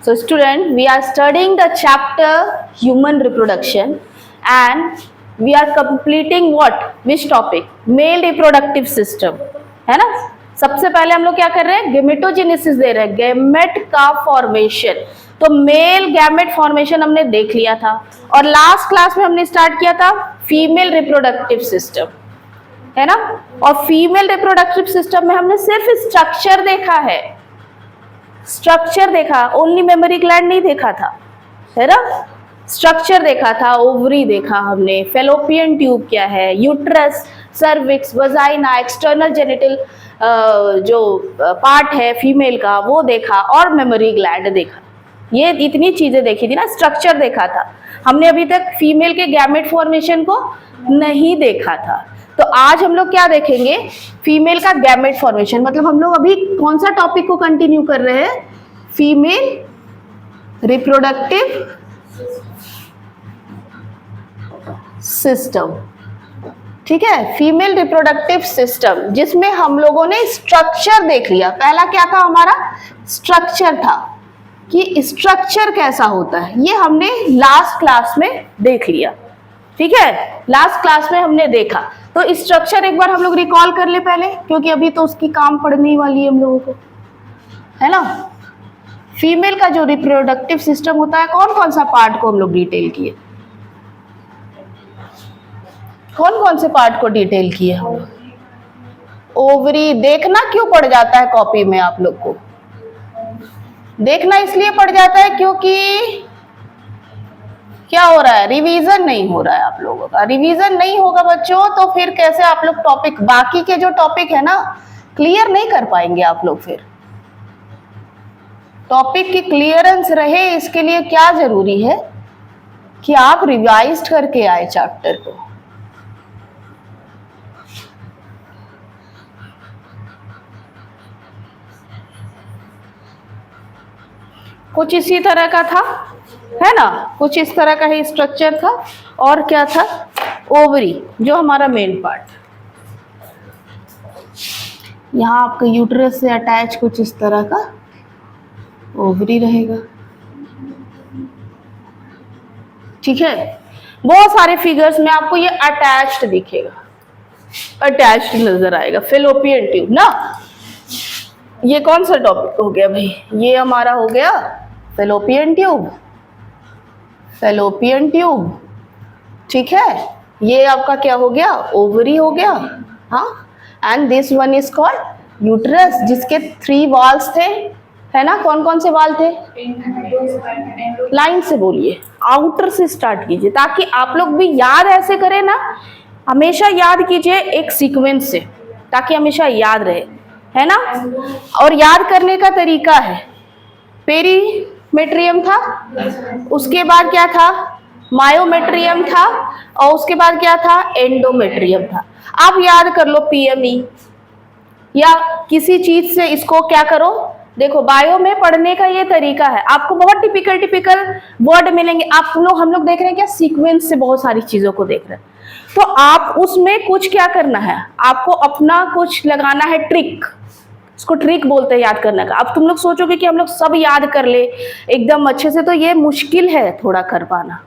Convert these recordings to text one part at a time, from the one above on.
So student, we are studying the chapter human reproduction and we are completing what? Which topic? Male reproductive system, है ना? सबसे पहले हम लोग क्या कर रहे हैं? गेमेटोजेनेसिस दे रहे हैं, गैमेट का फॉर्मेशन। तो मेल गैमेट फॉर्मेशन हमने देख लिया था और लास्ट क्लास में हमने स्टार्ट किया था फीमेल रिप्रोडक्टिव सिस्टम, है ना? और फीमेल रिप्रोडक्टिव सिस्टम में हमने सिर्फ स्ट्रक्चर देखा है, स्ट्रक्चर देखा, ओनली मेमोरी ग्लैंड नहीं देखा था, है ना? स्ट्रक्चर देखा था, ओवरी देखा हमने, फेलोपियन ट्यूब क्या है, uterus, cervix, vagina, external genital जो पार्ट है फीमेल का वो देखा और मेमोरी ग्लैंड देखा। ये इतनी चीजें देखी थी ना, स्ट्रक्चर देखा था हमने। अभी तक फीमेल के गैमेट फॉर्मेशन को नहीं देखा था। तो आज हम लोग क्या देखेंगे? फीमेल का गैमेट फॉर्मेशन। मतलब हम लोग अभी कौन सा टॉपिक को कंटिन्यू कर रहे हैं? फीमेल रिप्रोडक्टिव सिस्टम, ठीक है? फीमेल रिप्रोडक्टिव सिस्टम जिसमें हम लोगों ने स्ट्रक्चर देख लिया। पहला क्या था हमारा? स्ट्रक्चर था कि स्ट्रक्चर कैसा होता है, ये हमने लास्ट क्लास में देख लिया, ठीक है? लास्ट क्लास में हमने देखा। तो स्ट्रक्चर एक बार हम लोग रिकॉल कर ले पहले, क्योंकि अभी तो उसकी काम पड़ने वाली है हम लोगों को, है ना? फीमेल का जो रिप्रोडक्टिव सिस्टम होता है, कौन कौन सा पार्ट को हम लोग डिटेल किए? कौन कौन से पार्ट को डिटेल किए हम लोग? ओवरी देखना क्यों पड़ जाता है कॉपी में आप लोग को? देखना इसलिए पड़ जाता है क्योंकि क्या हो रहा है? रिवीजन नहीं हो रहा है आप लोगों का। रिवीजन नहीं होगा बच्चों तो फिर कैसे आप लोग टॉपिक, बाकी के जो टॉपिक है ना, क्लियर नहीं कर पाएंगे आप लोग। फिर टॉपिक की क्लियरेंस रहे, इसके लिए क्या जरूरी है कि आप रिवाइज करके आए चैप्टर को। कुछ इसी तरह का था, है ना? कुछ इस तरह का ही स्ट्रक्चर था। और क्या था? ओवरी, जो हमारा मेन पार्ट। यहाँ आपका यूट्रस से अटैच कुछ इस तरह का ओवरी रहेगा, ठीक है? बहुत सारे फिगर्स में आपको ये अटैच्ड दिखेगा, अटैच्ड नजर आएगा। फेलोपियन ट्यूब ना, ये कौन सा टॉपिक हो गया भाई? ये हमारा हो गया फेलोपियन ट्यूब, फेलोपियन ट्यूब, ठीक है? ये आपका क्या हो गया? ओवरी हो गया, हाँ। And this one is called uterus, जिसके 3 वॉल्स थे, है ना? कौन कौन से वाल थे? लाइन से बोलिए, आउटर से स्टार्ट कीजिए, ताकि आप लोग भी याद ऐसे करें ना। हमेशा याद कीजिए एक सीक्वेंस से, ताकि हमेशा याद रहे, है ना? और याद करने का तरीका है, पेरीमेट्रियम था, उसके बाद क्या था? मायोमेट्रियम था, और उसके बाद क्या था? एंडोमेट्रियम था। आप याद कर लो पीएमई, या किसी चीज से इसको क्या करो। देखो बायो में पढ़ने का ये तरीका है, आपको बहुत टिपिकल वर्ड मिलेंगे। आप लोग, हम लोग देख रहे हैं क्या? सीक्वेंस से बहुत सारी चीजों को देख रहे हैं। तो आप उसमें कुछ क्या करना है? आपको अपना कुछ लगाना है ट्रिक, इसको ट्रिक बोलते हैं याद करने का। अब तुम लोग सोचोगे कि हम लोग सब याद कर ले एकदम अच्छे से, तो ये मुश्किल है थोड़ा कर पाना,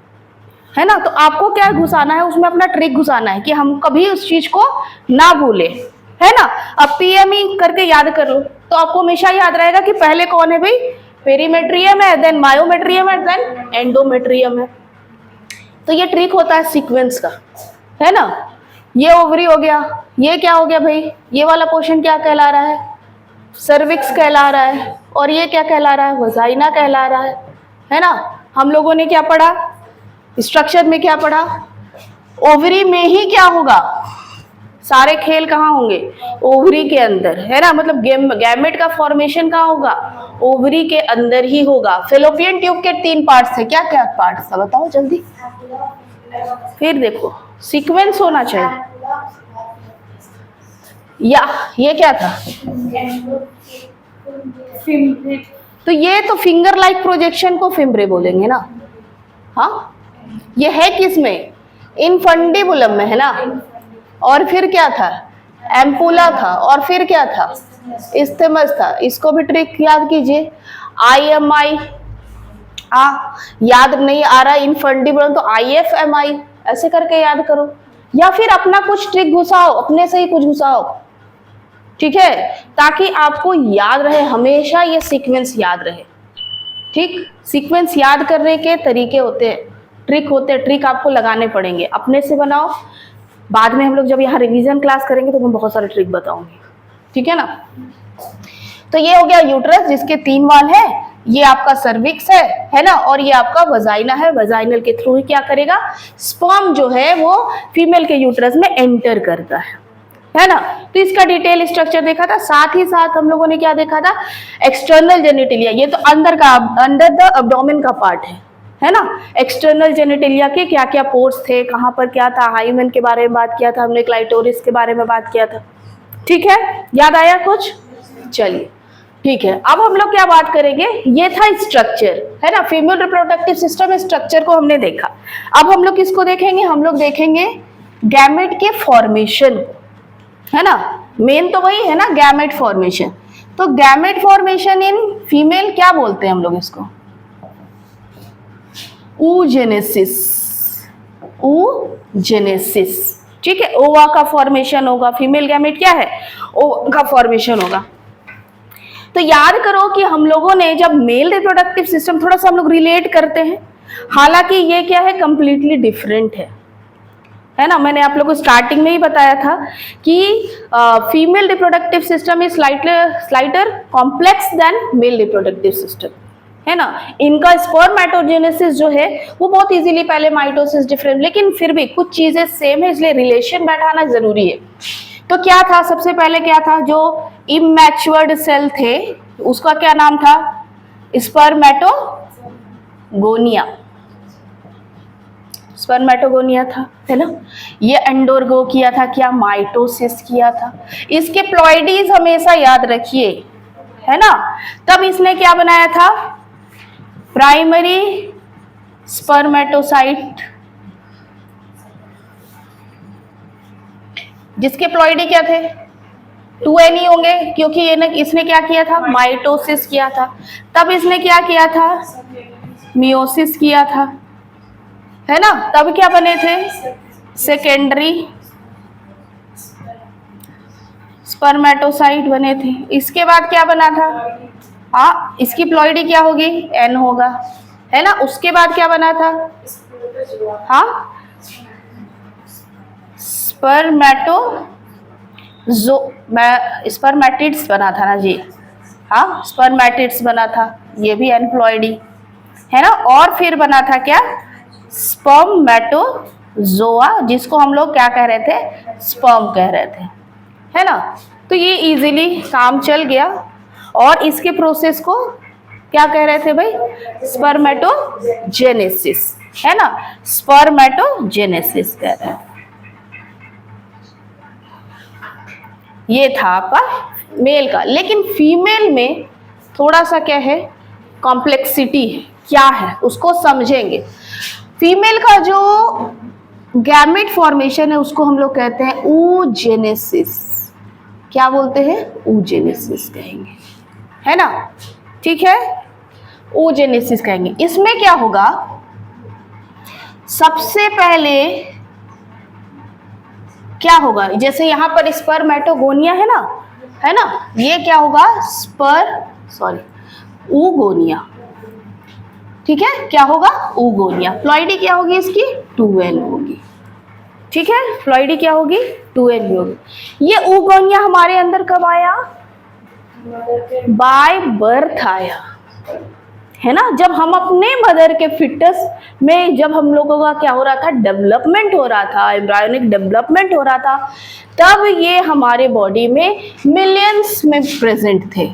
है ना? तो आपको क्या घुसाना है उसमें? अपना ट्रिक घुसाना है कि हम कभी उस चीज को ना भूले, है ना? अब पीएमई करके याद कर लो तो आपको हमेशा याद रहेगा कि पहले कौन है भाई? पेरीमेट्रियम है, देन मायोमेट्रियम है, देन एंडोमेट्रियम है। तो ये ट्रिक होता है सीक्वेंस का, है ना? ये ओवरी हो गया। ये क्या हो गया भाई? ये वाला पोर्शन क्या कहला रहा है? सर्विक्स कहला रहा है। और ये क्या कहला रहा है? वजाइना कहला रहा है ना? हम लोगों ने क्या पढ़ा? स्ट्रक्चर में क्या पढ़ा? ओवरी में ही क्या होगा? सारे खेल कहाँ होंगे? ओवरी के अंदर, है ना? मतलब गैमेट का फॉर्मेशन कहाँ होगा? ओवरी के अंदर ही होगा। फेलोपियन ट्यूब के 3 पार्ट्स थे। क्या क्या पार्ट्स था बताओ जल्दी। फिर देखो सीक्वेंस होना चाहिए। या ये क्या था? तो ये तो फिंगर लाइक प्रोजेक्शन को फिम्ब्रे बोलेंगे ना, हाँ? ये है किसमें? इनफंडिबुलम में, है ना? और फिर क्या था? एम्पुला था। और फिर क्या था? इस्थेमस था। इसको भी ट्रिक याद कीजिए। IMI याद नहीं आ रहा इनफंडिबुलम तो IFMI ऐसे करके याद करो, या फिर अपना कुछ ट्रिक घुसाओ, अपने से ही कुछ घुसाओ, ठीक है, ताकि आपको याद रहे, हमेशा ये सीक्वेंस याद रहे। ठीक, सीक्वेंस याद करने के तरीके होते हैं, ट्रिक होते हैं, ट्रिक आपको लगाने पड़ेंगे, अपने से बनाओ। बाद में हम लोग जब यहाँ रिवीजन क्लास करेंगे तो मैं बहुत सारे ट्रिक बताऊंगी, ठीक है ना। तो ये हो गया यूट्रस जिसके 3 वाल है, ये आपका सर्विक्स है ना, और ये आपका वजाइना है। वजाइनल के थ्रू ही क्या करेगा, स्पर्म जो है वो फीमेल के यूट्रस में एंटर करता है ना। तो इसका डिटेल स्ट्रक्चर देखा था, साथ ही साथ हम लोगों ने क्या देखा था, एक्सटर्नल जेनिटिलिया, ये तो अंदर द एब्डोमेन का पार्ट है ना। एक्सटर्नल जेनिटिलिया के क्या क्या पोर्स थे, कहाँ पर क्या था, हाइमेन के बारे में बात किया था हमने, क्लाइटोरिस के बारे में बात किया था, ठीक है, याद आया कुछ? चलिए ठीक है, अब हम लोग क्या बात करेंगे, ये था स्ट्रक्चर, है ना, फीमेल रिप्रोडक्टिव सिस्टम स्ट्रक्चर को हमने देखा। अब हम लोग किसको देखेंगे, हम लोग देखेंगे गैमेट के फॉर्मेशन, है ना, मेन तो वही है ना, गैमेट फॉर्मेशन। तो गैमेट फॉर्मेशन इन फीमेल क्या बोलते हैं हम लोग इसको, oogenesis, oogenesis, ठीक है। ओवा का फॉर्मेशन होगा, फीमेल गैमेट क्या है, ओवा का फॉर्मेशन होगा। तो याद करो कि हम लोगों ने जब मेल रिप्रोडक्टिव सिस्टम थोड़ा सा हम लोग रिलेट करते हैं, हालांकि ये क्या है, कंप्लीटली डिफरेंट है ना। मैंने आप लोगों को स्टार्टिंग में ही बताया था कि female reproductive system is slighter complex than male reproductive system, है ना। इनका स्पर्मेटोजेनेसिस जो है वो बहुत इजीली, पहले माइटोसिस डिफरेंट, लेकिन फिर भी कुछ चीजें सेम है, इसलिए रिलेशन बैठाना जरूरी है। तो क्या था, सबसे पहले क्या था, जो इमैच्योर्ड सेल थे उसका क्या नाम था, स्पर्मेटोगोनिया, स्पर्मेटोगोनिया था, है ना। ये अंडरगो किया था क्या, माइटोसिस किया था। इसके प्लॉइडीज हमेशा याद रखिए, है ना। तब इसने क्या बनाया था, प्राइमरी स्पर्मेटोसाइट, जिसके प्लॉइडी क्या थे, 2n ही होंगे, क्योंकि इसने क्या किया था, माइटोसिस किया था। तब इसने क्या किया था, मियोसिस किया था, है ना। तब क्या बने थे, सेकेंडरी स्पर्मेटोसाइट बने थे। इसके बाद क्या बना था, हाँ, इसकी प्लॉइडी क्या होगी, n होगा, है ना। उसके बाद क्या बना था, हाँ, स्पर्मेटिड्स बना था ना जी, हाँ, स्पर्मेटिड्स बना था, ये भी एनप्लॉइडी, है ना। और फिर बना था क्या, स्पर्मेटोजोआ, जिसको हम लोग क्या कह रहे थे, स्पर्म कह रहे थे, है ना। तो ये इजीली काम चल गया, और इसके प्रोसेस को क्या कह रहे थे भाई, स्पर्मेटोजेनेसिस, है ना, स्पर्मेटोजेनेसिस कह रहे हैं। ये था आपका मेल का, लेकिन फीमेल में थोड़ा सा क्या है, कॉम्प्लेक्सिटी है, क्या है उसको समझेंगे। फीमेल का जो गैमेट फॉर्मेशन है उसको हम लोग कहते हैं oogenesis, क्या बोलते हैं, oogenesis कहेंगे, है ना, ठीक है, oogenesis कहेंगे। इसमें क्या होगा, सबसे पहले क्या होगा, जैसे यहाँ पर स्पर्मेटोगोनिया है ना, ये क्या होगा, oogonia, ठीक है, क्या होगा, oogonia। प्लॉइडी क्या होगी इसकी, 2n होगी, ठीक है, प्लॉइडी क्या होगी, 2n होगी। ये oogonia हमारे अंदर कब आया, बाय बर्थ आया, है ना। जब हम अपने मदर के फिटस में, जब हम लोगों का क्या हो रहा था, डेवलपमेंट हो रहा था, एम्ब्रायोनिक डेवलपमेंट हो रहा था, तब ये हमारे बॉडी में मिलियंस में प्रेजेंट थे,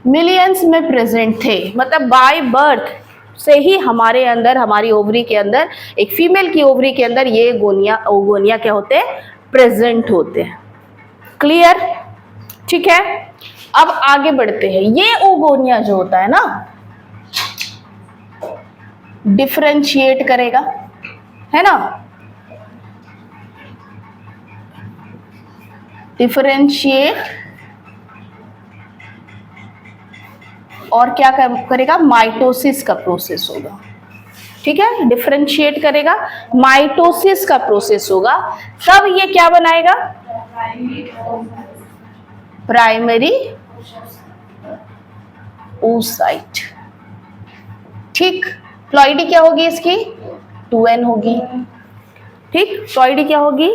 मिलियंस में प्रेजेंट थे, मतलब बाय बर्थ से ही हमारे अंदर, हमारी ओवरी के अंदर, एक फीमेल की ओवरी के अंदर ये oogonia क्या होते हैं, प्रेजेंट होते हैं। क्लियर, ठीक है। अब आगे बढ़ते हैं। ये oogonia जो होता है ना, डिफरेंशिएट करेगा, है ना, डिफरेंशिएट और क्या करेगा, माइटोसिस का प्रोसेस होगा। ठीक है, डिफरेंशिएट करेगा, माइटोसिस का प्रोसेस होगा, तब ये क्या बनाएगा, प्राइमरी oocyte। ठीक, प्लॉइडी क्या होगी इसकी, 2n होगी। ठीक, प्लॉइडी क्या होगी,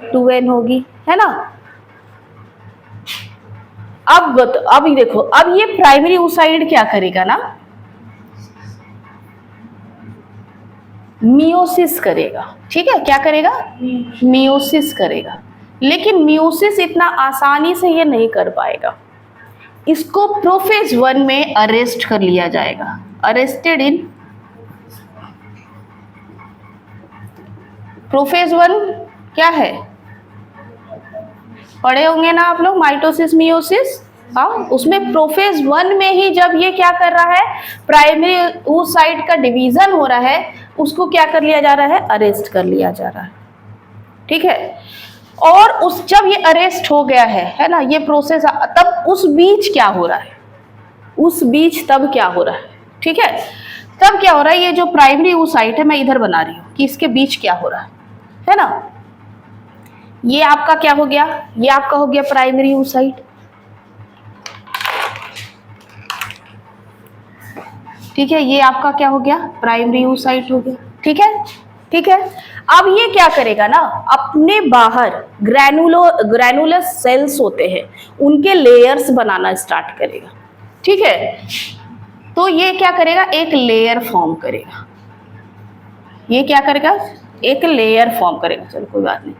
2n होगी, है ना। अब देखो, अब ये प्राइमरी oocyte क्या करेगा ना, मियोसिस करेगा। ठीक है, क्या करेगा, मियोसिस करेगा। लेकिन मियोसिस इतना आसानी से ये नहीं कर पाएगा, इसको प्रोफेज 1 में अरेस्ट कर लिया जाएगा। अरेस्टेड इन प्रोफेज 1 क्या है, पढ़े होंगे ना आप लोग, माइटोसिस मियोसिस। हाँ, उसमें प्रोफेज 1 में ही जब ये क्या कर रहा है, प्राइमरी oocyte का डिवीजन हो रहा है, उसको क्या कर लिया जा रहा है, अरेस्ट कर लिया जा रहा है। ठीक है, और उस जब ये अरेस्ट हो गया है ना, ये प्रोसेस, तब उस बीच क्या हो रहा है, उस बीच तब क्या हो रहा है। ठीक है, तब क्या हो रहा है, ये जो प्राइमरी oocyte है, मैं इधर बना रही हूं कि इसके बीच क्या हो रहा है ना। ये आपका क्या हो गया, ये आपका हो गया प्राइमरी oocyte। ठीक है, ये आपका क्या हो गया, प्राइमरी oocyte हो गया। ठीक है, ठीक है। अब ये क्या करेगा ना, अपने बाहर ग्रैनुलर सेल्स होते हैं, उनके लेयर्स बनाना स्टार्ट करेगा। ठीक है, तो ये क्या करेगा, एक लेयर फॉर्म करेगा। ये क्या करेगा, एक लेयर फॉर्म करेगा। चलो कोई बात नहीं,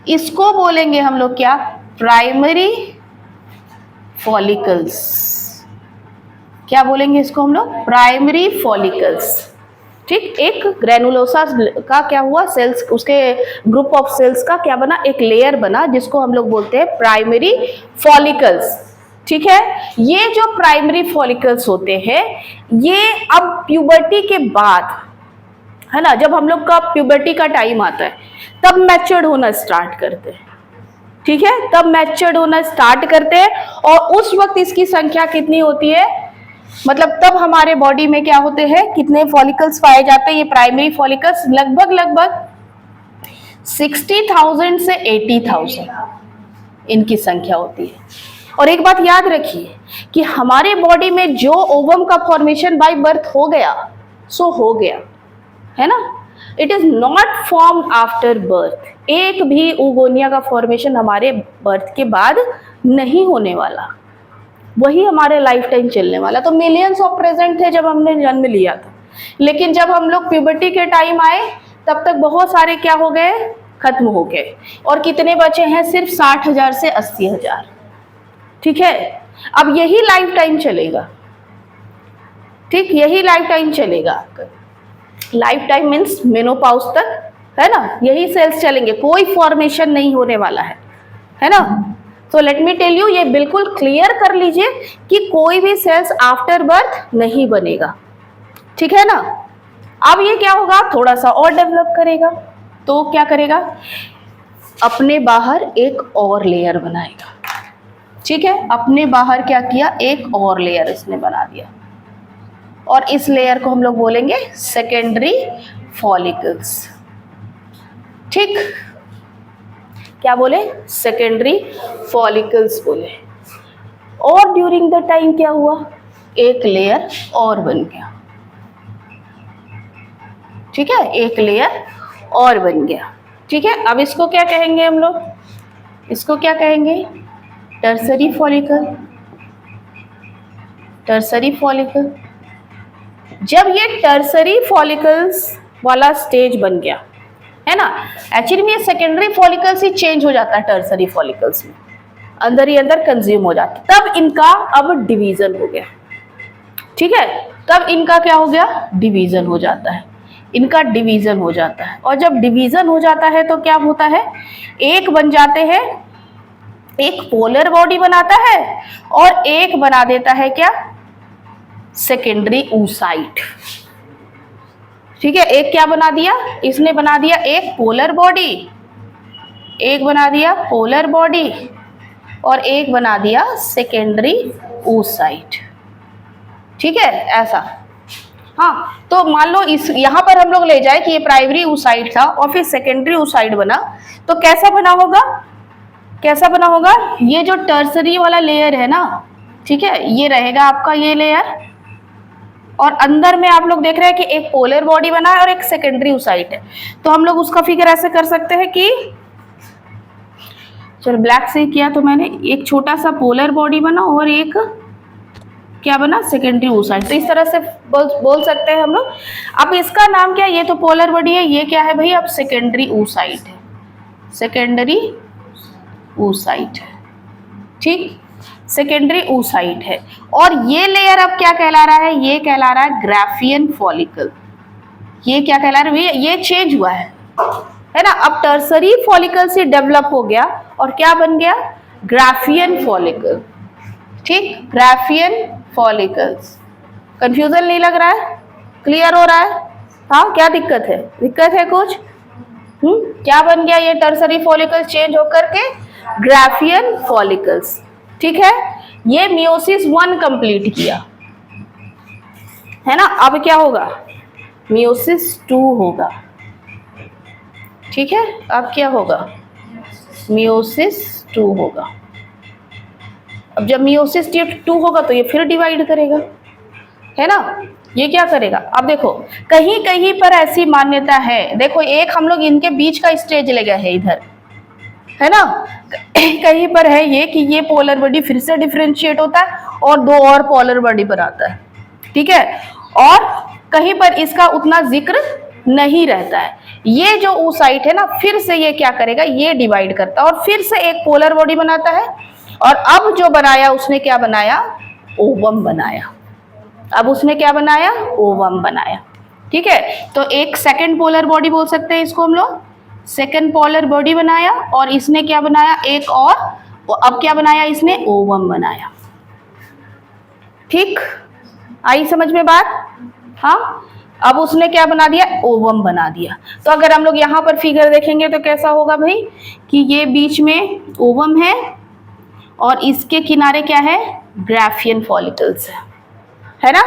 इसको बोलेंगे हम लोग क्या, प्राइमरी फॉलिकल्स। क्या बोलेंगे इसको हम लोग, प्राइमरी फॉलिकल्स। ठीक, एक ग्रेनुलोसा का क्या हुआ, सेल्स, उसके ग्रुप ऑफ सेल्स का क्या बना, एक लेयर बना, जिसको हम लोग बोलते हैं प्राइमरी फॉलिकल्स। ठीक है, ये जो प्राइमरी फॉलिकल्स होते हैं, ये अब प्यूबर्टी के बाद, है ना, जब हम लोग का प्यूबर्टी का टाइम आता है, तब मैच्योर्ड होना स्टार्ट करते हैं। ठीक है, तब मैच्योर्ड होना स्टार्ट करते हैं, और उस वक्त इसकी संख्या कितनी होती है, मतलब तब हमारे बॉडी में क्या होते हैं, कितने फॉलिकल्स पाए जाते हैं, ये प्राइमरी फॉलिकल्स लगभग 60,000 से 80,000 इनकी संख्या होती है। और एक बात याद रखिए कि हमारे बॉडी में जो ओवम का फॉर्मेशन बाय बर्थ हो गया, सो हो गया, है ना। It is not form after birth. एक भी ओगोनिया का फॉर्मेशन हमारे बर्थ के बाद नहीं होने वाला, वही हमारे लाइफ टाइम चलने वाला। तो मिलियंस ऑफ प्रेजेंट थे जब हमने जन्म लिया था, लेकिन जब हम लोग प्यूबर्टी के टाइम आए, तब तक बहुत सारे क्या हो गए, खत्म हो गए। और कितने बचे हैं, सिर्फ 60,000 से 80,000। ठीक है, अब यही लाइफ टाइम चलेगा। ठीक, यही लाइफ टाइम चलेगा। लाइफ टाइम मीन्स मेनोपॉज तक, है ना, यही सेल्स चलेंगे, कोई फॉर्मेशन नहीं होने वाला है ना। तो लेट मी टेल यू, ये बिल्कुल क्लियर कर लीजिए कि कोई भी सेल्स आफ्टर बर्थ नहीं बनेगा। ठीक है ना। अब ये क्या होगा, थोड़ा सा और डेवलप करेगा, तो क्या करेगा, अपने बाहर एक और लेयर बनाएगा। ठीक है, अपने बाहर क्या किया, एक और लेयर इसने बना दिया, और इस लेयर को हम लोग बोलेंगे सेकेंडरी फॉलिकल्स। ठीक, क्या बोले, सेकेंडरी फॉलिकल्स बोले। और ड्यूरिंग द टाइम क्या हुआ, एक लेयर और बन गया। ठीक है, एक लेयर और बन गया। ठीक है, अब इसको क्या कहेंगे हम लोग, इसको क्या कहेंगे, टर्सरी फॉलिकल। टर्सरी फॉलिकल, जब ये टर्सरी फॉलिकल्स वाला स्टेज बन गया, है ना, एक्चुअली में ये सेकेंडरी फॉलिकल्स ही चेंज हो जाता है टर्सरी फॉलिकल्स में, अंदर ही अंदर कंज्यूम हो जाता है, तब इनका अब डिवीजन हो गया। ठीक है, तब इनका क्या हो गया, डिवीजन हो जाता है, इनका डिवीजन हो जाता है। और जब डिवीजन हो जाता है तो क्या होता है, एक बन जाते हैं, एक पोलर बॉडी बनाता है, और एक बना देता है क्या, सेकेंडरी oocyte। ठीक है, एक क्या बना दिया, इसने बना दिया एक पोलर बॉडी, एक बना दिया पोलर बॉडी, और एक बना दिया सेकेंडरी oocyte। ठीक है, ऐसा। हाँ, तो मान लो इस यहाँ पर हम लोग ले जाए कि ये प्राइमरी oocyte था और फिर सेकेंडरी oocyte बना, तो कैसा बना होगा, कैसा बना होगा, ये जो टर्सरी वाला लेयर है ना, ठीक है, ये रहेगा आपका ये लेयर, और अंदर में आप लोग देख रहे हैं कि एक पोलर बॉडी बना है और एक सेकेंडरी oocyte है। तो हम लोग उसका फिगर ऐसे कर सकते हैं कि, चलो ब्लैक से किया तो मैंने, एक छोटा सा पोलर बॉडी बना और एक क्या बना, सेकेंडरी oocyte। तो इस तरह से बोल सकते हैं हम लोग। अब इसका नाम क्या है, ये तो पोलर बॉडी है, ये क्या है भाई, अब सेकेंडरी oocyte है, सेकेंडरी oocyte है, ठीक, सेकेंडरी oocyte है। और ये लेयर अब क्या कहला रहा है, ये कहला रहा है ग्राफियन फॉलिकल। ये क्या कहला रहा है, ये चेंज हुआ है ना। अब टर्सरी फॉलिकल से डेवलप हो गया और क्या बन गया, ग्राफियन फॉलिकल, ठीक, ग्राफियन फॉलिकल्स। कंफ्यूजन नहीं लग रहा है, क्लियर हो रहा है? हाँ, क्या दिक्कत है, दिक्कत है कुछ? क्या बन गया ये टर्सरी फॉलिकल चेंज होकर के ग्राफियन फॉलिकल्स, ठीक है। ये मियोसिस 1 कंप्लीट किया है ना। अब क्या होगा, मियोसिस 2 होगा, ठीक है। अब क्या होगा, मियोसिस 2 होगा। अब जब मियोसिस 2 होगा तो ये फिर डिवाइड करेगा, है ना। ये क्या करेगा, अब देखो कहीं कहीं पर ऐसी मान्यता है, देखो एक हम लोग इनके बीच का स्टेज ले गए हैं इधर, है ना। कहीं पर है ये कि ये पोलर बॉडी फिर से डिफरेंशिएट होता है और 2 और पोलर बॉडी बनाता है, ठीक है। और कहीं पर इसका उतना जिक्र नहीं रहता है। ये जो oocyte है ना, फिर से ये क्या करेगा, ये डिवाइड करता है और फिर से एक पोलर बॉडी बनाता है। और अब जो बनाया उसने क्या बनाया, ओवम बनाया। अब उसने क्या बनाया, ओवम बनाया, ठीक है। तो एक सेकंड पोलर बॉडी बोल सकते हैं इसको हम लोग, सेकंड पोलर बॉडी बनाया। और इसने क्या बनाया, एक और, अब क्या बनाया इसने, ओवम बनाया, ठीक, आई समझ में बात? हाँ, अब उसने क्या बना दिया, ओवम बना दिया। तो अगर हम लोग यहाँ पर फिगर देखेंगे तो कैसा होगा भाई, कि ये बीच में ओवम है और इसके किनारे क्या है, ग्राफियन फॉलिकल्स है ना,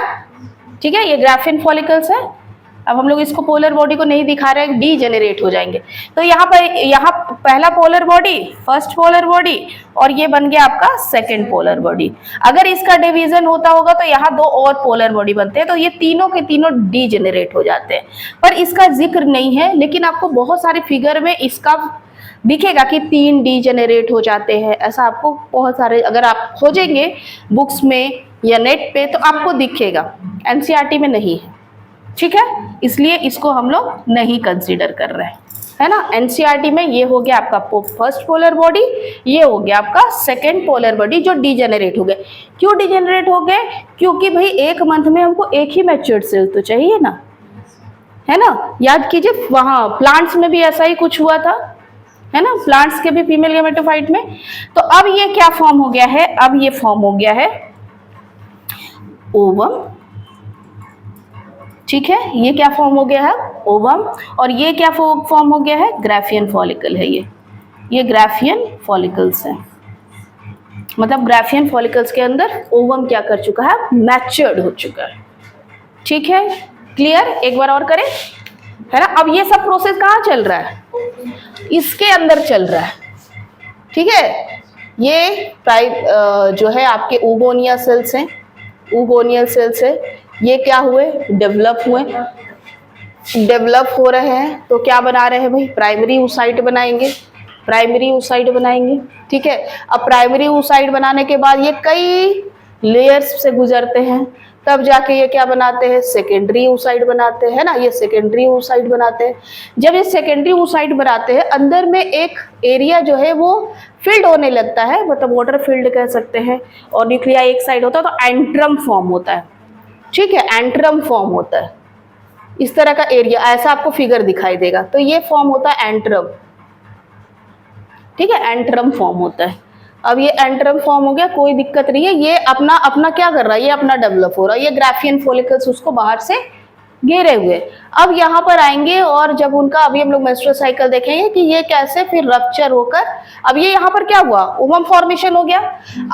ठीक है। ये ग्राफियन फॉलिकल्स है। अब हम लोग इसको पोलर बॉडी को नहीं दिखा रहे हैं, डीजेनरेट हो जाएंगे। तो यहाँ पर, यहाँ पहला polar body, first polar body, और ये बन गया आपका सेकंड पोलर बॉडी। अगर इसका डिवीजन होता होगा तो यहाँ 2 और पोलर बॉडी बनते हैं, तो ये तीनों के तीनों डीजेनरेट हो जाते हैं। पर इसका जिक्र नहीं है, लेकिन आपको बहुत सारे फिगर में इसका दिखेगा कि 3 डीजेनरेट हो जाते हैं। ऐसा आपको बहुत सारे, अगर आप खोजेंगे बुक्स में या नेट पे तो आपको दिखेगा, एनसीईआरटी में नहीं है, ठीक है। इसलिए इसको हम लोग नहीं कंसीडर कर रहे हैं, है ना। एनसीईआरटी में ये हो गया आपका फर्स्ट पोलर बॉडी, ये हो गया आपका सेकंड पोलर बॉडी जो डीजेनरेट हो गए। क्यों डीजेनरेट हो गए, क्योंकि भाई एक मंथ में हमको एक ही मैच्योर्ड सेल तो चाहिए ना, है ना। याद कीजिए, वहाँ प्लांट्स में भी ऐसा ही कुछ हुआ था, है ना, प्लांट्स के भी फीमेल गैमेटोफाइट में। तो अब ये क्या फॉर्म हो गया है, अब ये फॉर्म हो गया है ओवम, ठीक है। ये क्या फॉर्म हो गया है, ओवम। और ये क्या फॉर्म हो गया है, ग्राफियन फॉलिकल है ये ग्राफियन फॉलिकल्स है। मतलब ग्राफियन फॉलिकल्स के अंदर ओवम क्या कर चुका है, मैच्योर्ड हो चुका है, ठीक है। क्लियर, एक बार और करें, है ना। अब ये सब प्रोसेस कहाँ चल रहा है, इसके अंदर चल रहा है, ठीक है। ये जो है आपके ओगोनिया सेल्स हैं, ओगोनियल सेल्स है, ये क्या हुए, डेवलप हो रहे हैं। तो क्या बना रहे हैं भाई, प्राइमरी oocyte बनाएंगे, प्राइमरी oocyte बनाएंगे, ठीक है। अब प्राइमरी oocyte बनाने के बाद ये कई लेयर्स से गुजरते हैं, तब जाके ये क्या बनाते हैं, सेकेंडरी oocyte बनाते हैं, ना। ये सेकेंडरी oocyte बनाते हैं। जब ये सेकेंडरी oocyte बनाते हैं, अंदर में एक एरिया जो है वो फिल्ड होने लगता है, मतलब वाटर फील्ड कह सकते हैं, और न्यूक्लिया एक साइड होता है तो एंट्रम फॉर्म होता है, ठीक है। एंट्रम फॉर्म होता है, इस तरह का एरिया, ऐसा आपको फिगर दिखाई देगा। तो ये फॉर्म होता है एंट्रम, ठीक है, एंट्रम फॉर्म होता है। अब ये एंट्रम फॉर्म हो गया, कोई दिक्कत नहीं है। ये अपना अपना क्या कर रहा है, ये अपना डेवलप हो रहा है। ये ग्राफियन फॉलिकल्स उसको बाहर से घेरे हुए। अब यहाँ पर आएंगे और जब उनका, अभी हम लोग मेंस्ट्रुअल साइकिल देखेंगे कि ये कैसे फिर रप्चर होकर, अब ये यहाँ पर क्या हुआ, ओवम फॉर्मेशन हो गया।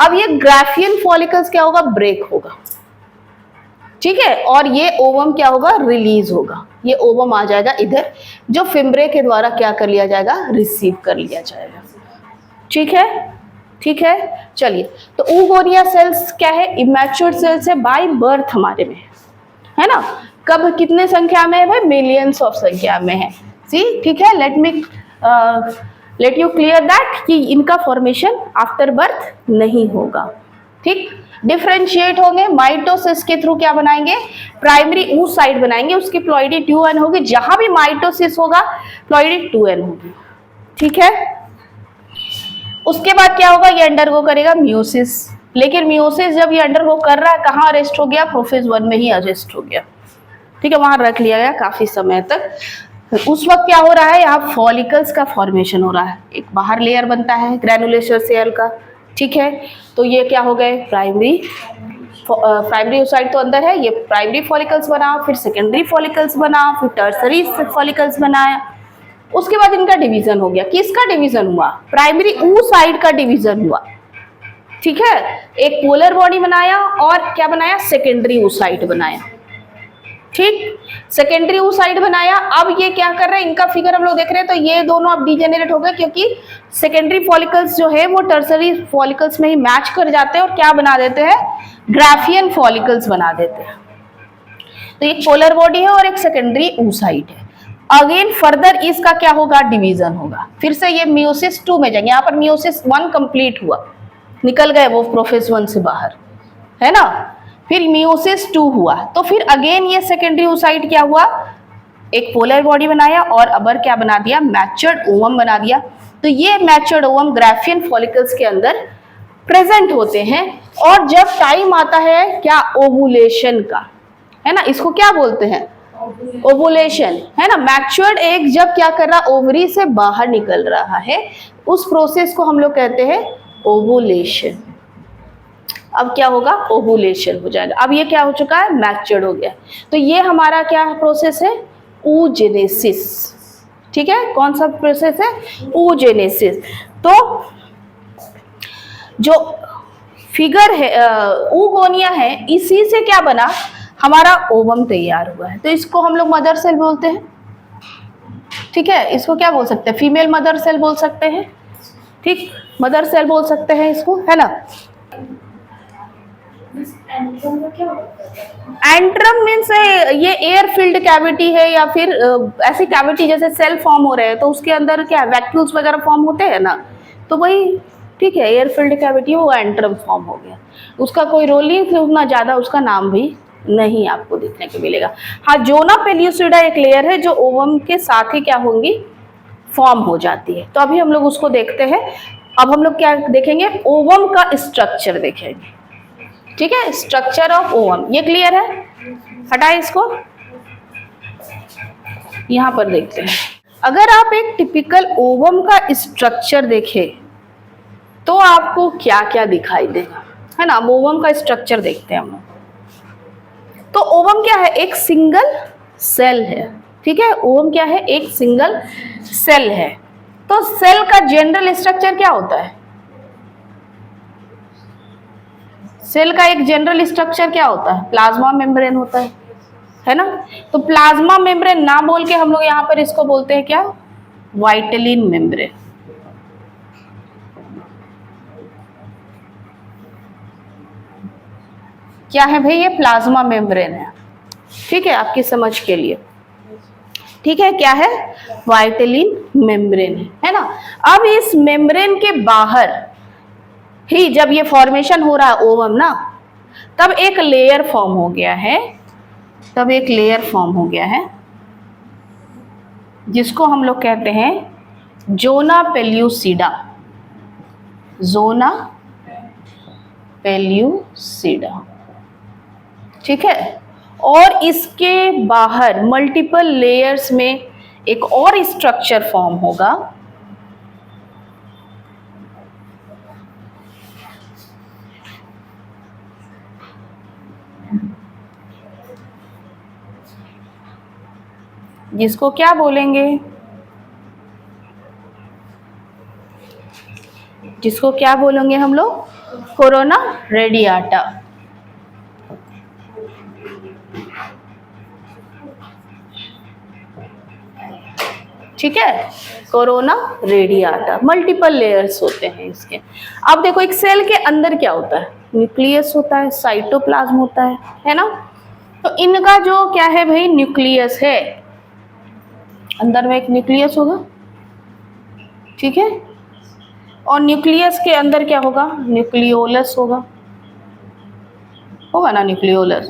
अब ये ग्राफियन फॉलिकल्स क्या होगा, ब्रेक होगा, ठीक है, और ये ओवम क्या होगा, रिलीज होगा, ये ओवम आ जाएगा इधर, जो फिम्ब्रे के द्वारा क्या कर लिया जाएगा, रिसीव कर लिया जाएगा। ठीक है, ठीक है, चलिए। तो oogonia सेल्स क्या है, इमैच्योर सेल्स है, बाय बर्थ हमारे में है ना। कब कितने संख्या में है भाई, मिलियंस ऑफ संख्या में है। सी, ठीक है, लेट यू क्लियर दैट कि इनका फॉर्मेशन आफ्टर बर्थ नहीं होगा। ठीक, डिफरेंशिएट होंगे, माइटोसिस के थ्रू क्या बनाएंगे, प्राइमरी oocyte बनाएंगे, उसकी प्लॉइडी 2n होगी, जहां भी माइटोसिस होगा प्लॉइडी 2n होगी। ठीक है, उसके बाद क्या होगा, ये अंडरगो करेगा मियोसिस, लेकिन मियोसिस जब ये अंडरगो कर रहा है कहाँ अरेस्ट हो गया, प्रोफेज 1 में ही अरेस्ट हो गया। ठीक है, वहां रख लिया गया काफी समय तक। उस वक्त क्या हो रहा है, यहाँ फॉलिकल्स का फॉर्मेशन हो रहा है, एक बाहर लेयर बनता है ग्रैनुलेशर सेल का। ठीक है, तो ये क्या हो गए, प्राइमरी oocyte तो अंदर है, ये प्राइमरी फॉलिकल्स बना, फिर सेकेंडरी फॉलिकल्स बना, फिर टर्सरी फॉलिकल्स बनाया। उसके बाद इनका डिवीजन हो गया, किसका डिवीजन हुआ, प्राइमरी oocyte का डिवीजन हुआ। ठीक है, एक पोलर बॉडी बनाया और क्या बनाया, सेकेंडरी oocyte बनाया। ठीक, सेकेंडरी oocyte बनाया। अब ये क्या कर रहे हैं, इनका फिगर हम लोग देख रहे हैं, तो ये दोनों अब डिजेनरेट हो गए, क्योंकि सेकेंडरी फॉलिकल्स जो है वो टर्सरी फॉलिकल्स में ही मैच कर जाते हैं और क्या बना देते हैं, ग्राफियन फॉलिकल्स बना देते हैं। तो एक पोलर बॉडी है और एक सेकेंडरी oocyte है। अगेन फर्दर इसका क्या होगा, डिवीजन होगा, फिर से ये मियोसिस 2 में जाएंगे। यहाँ पर मियोसिस 1 कंप्लीट हुआ, निकल गए वो प्रोफेज 1 से बाहर, है ना। फिर मियोसिस 2 हुआ, तो फिर अगेन ये सेकेंडरी oocyte क्या हुआ, एक पोलर बॉडी बनाया और अबर क्या बना दिया, मैच्योर्ड ओवम बना दिया। तो ये मैच्योर्ड ओवम ग्राफियन फॉलिकल्स के अंदर प्रेजेंट होते हैं। और जब टाइम आता है क्या, ओवुलेशन का, है ना, इसको क्या बोलते हैं, ओवुलेशन, है ना। मैच्योर्ड एग जब क्या कर रहा, ओवरी से बाहर निकल रहा है, उस प्रोसेस को हम लोग कहते हैं ओवुलेशन। अब क्या होगा, ओवुलेशन हो जाएगा। अब ये क्या हो चुका है, मैच्योर्ड हो गया। तो ये हमारा क्या प्रोसेस है, oogenesis। ठीक है, कौन सा प्रोसेस है, oogenesis। तो जो फिगर है oogonia है, इसी से क्या बना, हमारा ओवम तैयार हुआ है। तो इसको हम लोग मदर सेल बोलते हैं। ठीक है, इसको क्या बोल सकते हैं, फीमेल मदर सेल बोल सकते हैं। ठीक, मदर सेल बोल सकते हैं इसको, है ना। एंट्रम मीन्स ये एयर फिल्ड कैविटी है, या फिर ऐसी कैविटी जैसे सेल फॉर्म हो रहे हैं तो उसके अंदर क्या वैक्यूल्स वगैरह फॉर्म होते हैं ना, तो वही, ठीक है, एयर फिल्ड कैविटी वो एंट्रम फॉर्म हो गया। उसका कोई रोल नहीं, उतना ज्यादा उसका नाम भी नहीं आपको देखने को मिलेगा। हाँ, जोना पेल्यूसिडा एक लेयर है जो ओवम के साथ ही क्या होंगी, फॉर्म हो जाती है। तो अभी हम लोग उसको देखते हैं। अब हम लोग क्या देखेंगे, ओवम का स्ट्रक्चर देखेंगे। ठीक है, स्ट्रक्चर ऑफ ओवम, ये क्लियर है, हटाए इसको, यहां पर देखते हैं। अगर आप एक टिपिकल ओवम का स्ट्रक्चर देखें तो आपको क्या क्या दिखाई देगा, है ना। ओवम का स्ट्रक्चर देखते हैं हम लोग। तो ओवम क्या है, एक सिंगल सेल है। ठीक है, ओवम क्या है, एक सिंगल सेल है। तो सेल का जनरल स्ट्रक्चर क्या होता है, सेल का एक जनरल स्ट्रक्चर क्या होता है, प्लाज्मा मेम्ब्रेन होता है ना। तो प्लाज्मा मेम्ब्रेन ना बोल के हम लोग यहाँ पर इसको बोलते हैं क्या, वाइटलिन मेम्ब्रेन। क्या है भाई, ये प्लाज्मा मेम्ब्रेन है। ठीक है, आपकी समझ के लिए, ठीक है, क्या है, वाइटलिन मेम्ब्रेन है ना। अब इस मेम्ब्रेन के बाहर ही जब ये फॉर्मेशन हो रहा है ओवम ना, तब एक लेयर फॉर्म हो गया है, तब एक लेयर फॉर्म हो गया है जिसको हम लोग कहते हैं जोना पेल्यूसिडा, जोना पेल्यूसिडा। ठीक है, और इसके बाहर मल्टीपल लेयर्स में एक और स्ट्रक्चर फॉर्म होगा जिसको क्या बोलेंगे, जिसको क्या बोलेंगे हम लोग, कोरोना रेडियाटा। ठीक है, कोरोना रेडियाटा, मल्टीपल लेयर्स होते हैं इसके। अब देखो एक सेल के अंदर क्या होता है, न्यूक्लियस होता है, साइटोप्लाज्म होता है ना। तो इनका जो क्या है भाई, न्यूक्लियस है, अंदर में एक न्यूक्लियस होगा, ठीक है, और न्यूक्लियस के अंदर क्या होगा, न्यूक्लियोलस होगा ना, न्यूक्लियोलस,